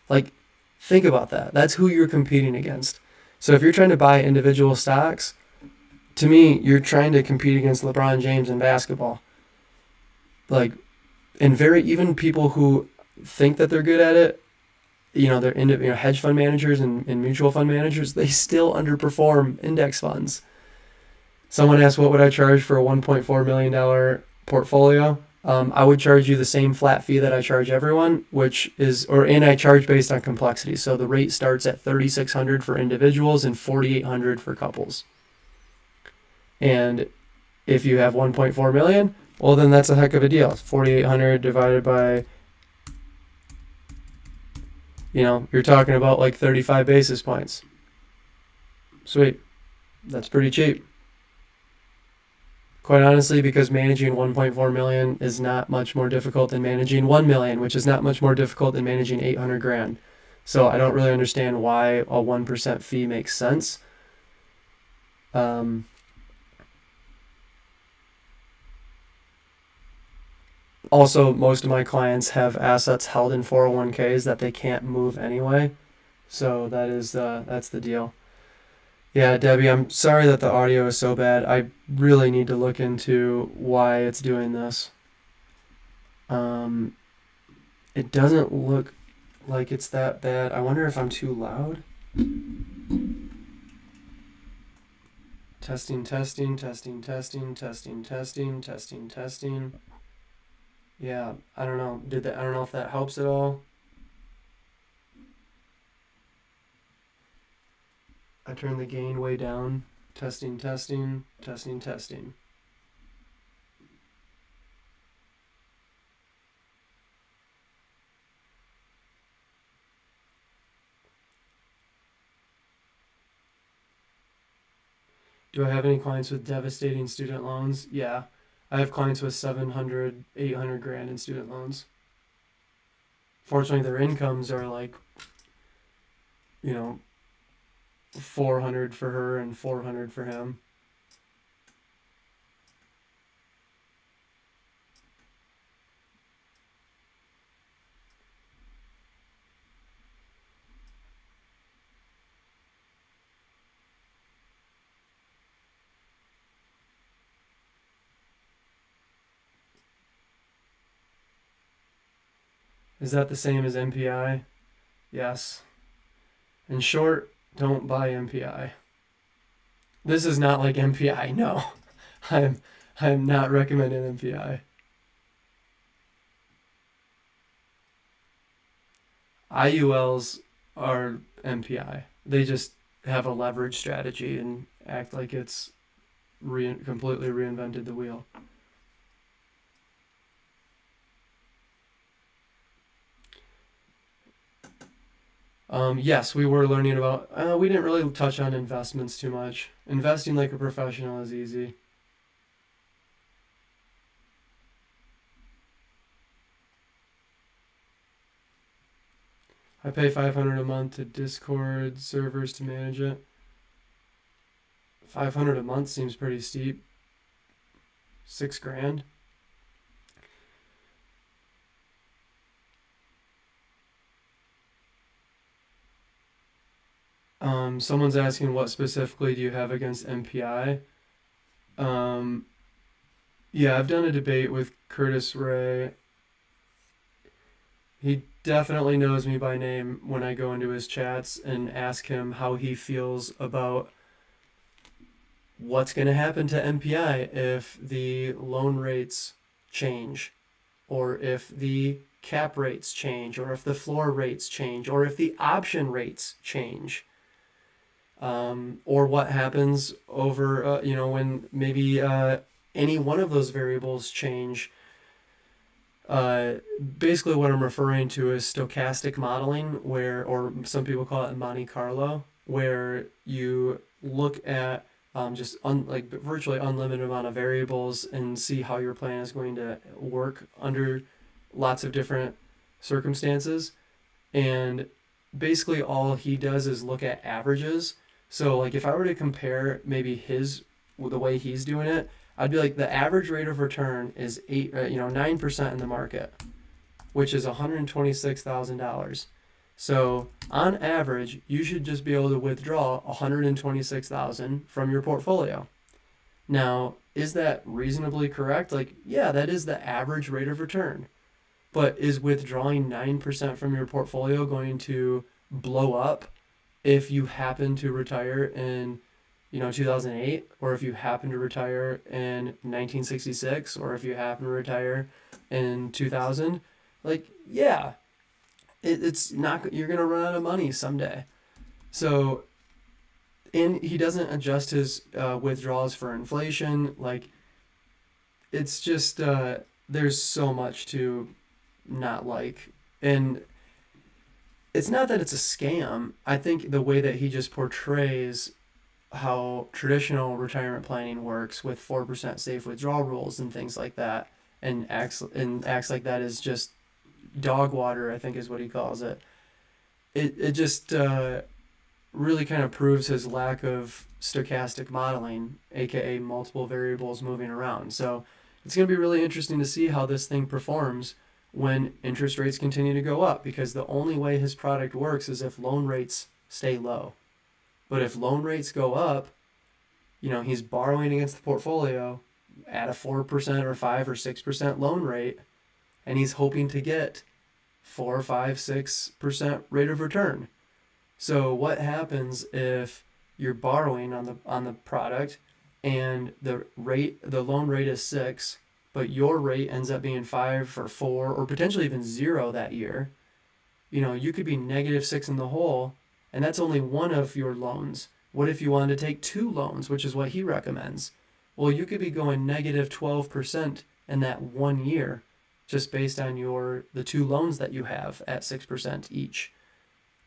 Like, think about that. That's who you're competing against. So if you're trying to buy individual stocks, to me, you're trying to compete against LeBron James in basketball. Like, and even people who think that they're good at it, they're into hedge fund managers and mutual fund managers, they still underperform index funds. Someone asked, what would I charge for a $1.4 million portfolio? I would charge you the same flat fee that I charge everyone, and I charge based on complexity. So the rate starts at $3,600 for individuals and $4,800 for couples. And if you have 1.4 million, well, then that's a heck of a deal. 4,800 divided by, you're talking about like 35 basis points. Sweet. That's pretty cheap. Quite honestly, because managing 1.4 million is not much more difficult than managing 1 million, which is not much more difficult than managing 800 grand. So I don't really understand why a 1% fee makes sense. Also, most of my clients have assets held in 401ks that they can't move anyway. So that's the deal. Yeah, Debbie, I'm sorry that the audio is so bad. I really need to look into why it's doing this. It doesn't look like it's that bad. I wonder if I'm too loud. Testing, testing, testing, testing, testing, testing, testing, testing. Yeah, I don't know. I don't know if that helps at all. I turned the gain way down. Testing, testing, testing, testing. Do I have any clients with devastating student loans? Yeah. I have clients with 700, 800 grand in student loans. Fortunately, their incomes are like, 400 for her and 400 for him. Is that the same as MPI? Yes. In short, don't buy MPI. This is not like MPI. No, I'm not recommending MPI. IULs are MPI. They just have a leverage strategy and act like it's completely reinvented the wheel. Yes, we were learning about. We didn't really touch on investments too much. Investing like a professional is easy. I pay 500 a month to Discord servers to manage it. 500 a month seems pretty steep. 6 grand. Someone's asking what specifically do you have against MPI? Um, yeah, I've done a debate with Curtis Ray. He definitely knows me by name when I go into his chats and ask him how he feels about what's going to happen to MPI if the loan rates change, or if the cap rates change, or if the floor rates change, or if the option rates change. Or what happens over, when maybe any one of those variables change. Uh, Basically, what I'm referring to is stochastic modeling, or some people call it Monte Carlo, where you look at like virtually unlimited amount of variables and see how your plan is going to work under lots of different circumstances. And basically, all he does is look at averages. So, like, if I were to compare maybe the way he's doing it, I'd be like the average rate of return is 9% in the market, which is $126,000. So on average, you should just be able to withdraw $126,000 from your portfolio. Now, is that reasonably correct? Like, yeah, that is the average rate of return. But is withdrawing 9% from your portfolio going to blow up if you happen to retire in 2008, or if you happen to retire in 1966, or if you happen to retire in 2000? Like, yeah, it's not, you're going to run out of money someday. So, and he doesn't adjust his withdrawals for inflation. Like, it's just, there's so much to not like. And it's not that it's a scam. I think the way that he just portrays how traditional retirement planning works with 4% safe withdrawal rules and things like that, and acts like that is just dog water, I think is what he calls it. It just really kind of proves his lack of stochastic modeling, aka multiple variables moving around. So it's going to be really interesting to see how this thing performs when interest rates continue to go up, because the only way his product works is if loan rates stay low. But if loan rates go up, he's borrowing against the portfolio at a 4% or 5 or 6% loan rate, and he's hoping to get 4, 5, 6% rate of return. So what happens if you're borrowing on the product and the loan rate is 6, but your rate ends up being 5 or 4 or potentially even 0 that year? You could be -6 in the hole, and that's only one of your loans. What if you wanted to take 2 loans, which is what he recommends? Well, you could be going -12% in that 1 year, just based on the 2 loans that you have at 6% each.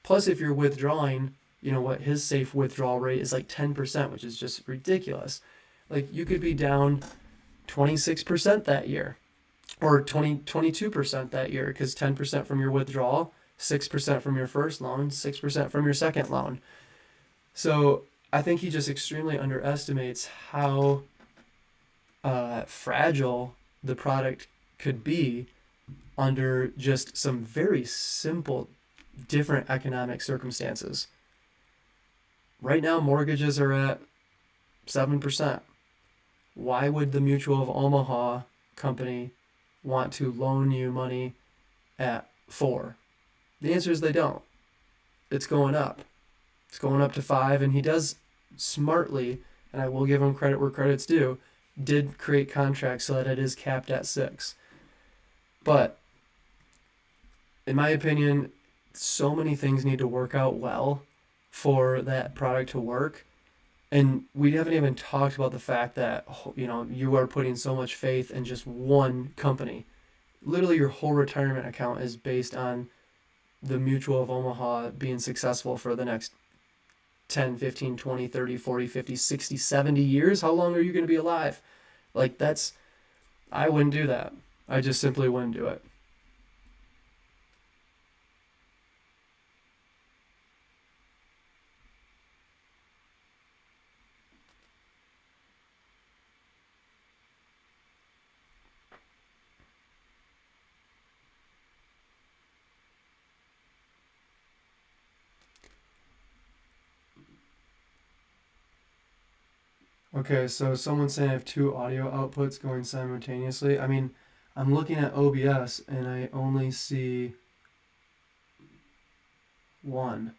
Plus, if you're withdrawing, what his safe withdrawal rate is like 10%, which is just ridiculous. Like, you could be down 26% that year, or 22% that year, because 10% from your withdrawal, 6% from your first loan, 6% from your second loan. So I think he just extremely underestimates how fragile the product could be under just some very simple, different economic circumstances. Right now, mortgages are at 7%. Why would the Mutual of Omaha company want to loan you money at 4? The answer is they don't. It's going up. It's going up to 5, and he does smartly, and I will give him credit where credit's due, did create contracts so that it is capped at 6. But in my opinion, so many things need to work out well for that product to work. And we haven't even talked about the fact that, you are putting so much faith in just one company. Literally, your whole retirement account is based on the Mutual of Omaha being successful for the next 10, 15, 20, 30, 40, 50, 60, 70 years. How long are you going to be alive? Like, I wouldn't do that. I just simply wouldn't do it. Okay, so someone's saying I have two audio outputs going simultaneously. I mean, I'm looking at OBS and I only see one.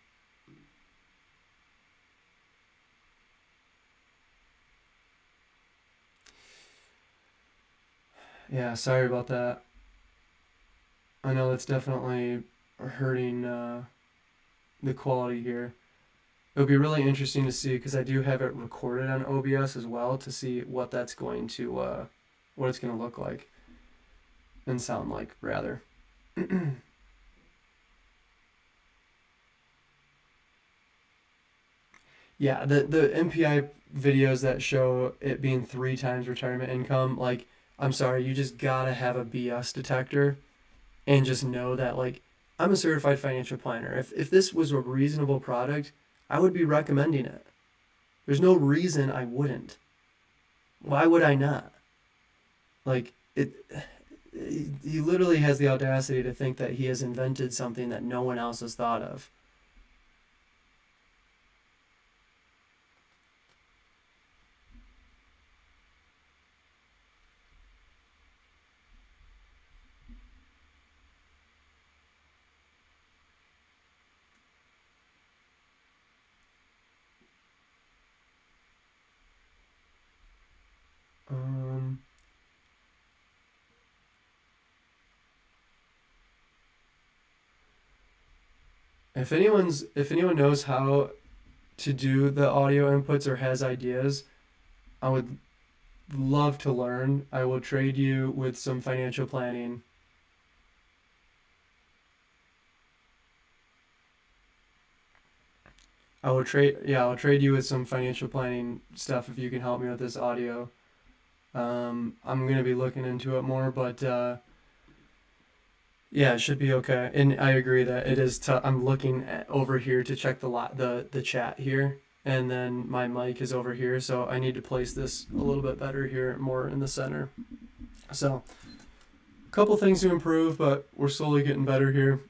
Yeah, sorry about that. I know that's definitely hurting the quality here. It'll be really interesting to see because I do have it recorded on OBS as well to see what that's going to, what it's going to look like and sound like, rather. Yeah, the MPI videos that show it being 3 times retirement income, like, I'm sorry, you just gotta have a BS detector and just know that, like, I'm a certified financial planner. If this was a reasonable product, I would be recommending it. There's no reason I wouldn't. Why would I not? Like, he literally has the audacity to think that he has invented something that no one else has thought of. Um, if anyone knows how to do the audio inputs or has ideas, I would love to learn. I will trade you with some financial planning. I'll trade you with some financial planning stuff if you can help me with this audio. I'm gonna be looking into it more, but yeah, it should be okay. And I agree that it is. I'm looking over here to check the chat here, and then my mic is over here, so I need to place this a little bit better here, more in the center. So, a couple things to improve, but we're slowly getting better here.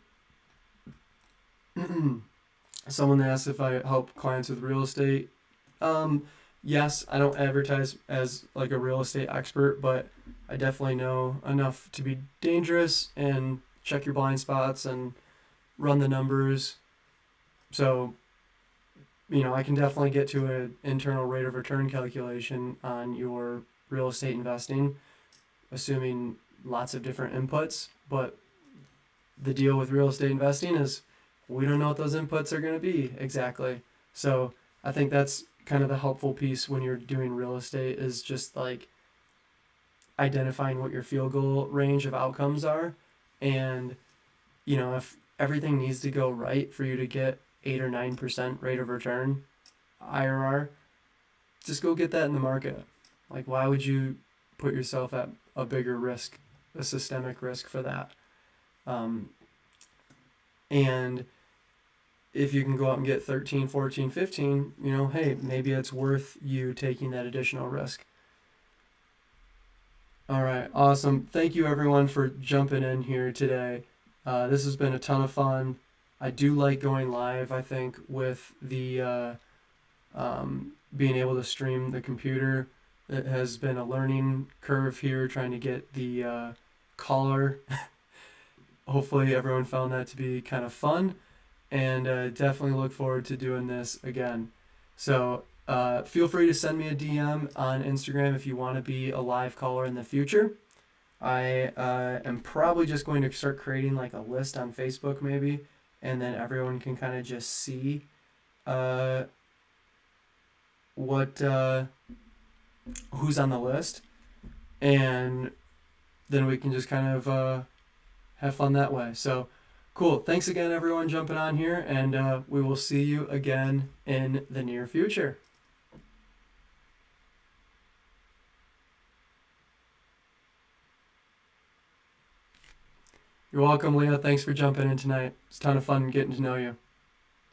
Someone asked if I help clients with real estate. Yes, I don't advertise as like a real estate expert, but I definitely know enough to be dangerous and check your blind spots and run the numbers. So, I can definitely get to an internal rate of return calculation on your real estate investing, assuming lots of different inputs. But the deal with real estate investing is we don't know what those inputs are going to be exactly. So I think that's kind of the helpful piece when you're doing real estate is just like identifying what your field goal range of outcomes are. And, if everything needs to go right for you to get 8 or 9% rate of return IRR, just go get that in the market. Like, why would you put yourself at a bigger risk, a systemic risk for that? And if you can go out and get 13, 14, 15, hey, maybe it's worth you taking that additional risk. All right, awesome. Thank you everyone for jumping in here today. This has been a ton of fun. I do like going live, I think, with the being able to stream the computer. It has been a learning curve here trying to get the caller. Hopefully everyone found that to be kind of fun, and definitely look forward to doing this again. So feel free to send me a DM on Instagram if you want to be a live caller in the future. I am probably just going to start creating like a list on Facebook maybe, and then everyone can kind of just see uh, what who's on the list, and then we can just kind of have fun that way. So cool. Thanks again, everyone, jumping on here, and we will see you again in the near future. You're welcome, Leah. Thanks for jumping in tonight. It's a ton of fun getting to know you.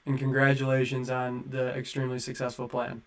And congratulations on the extremely successful plan.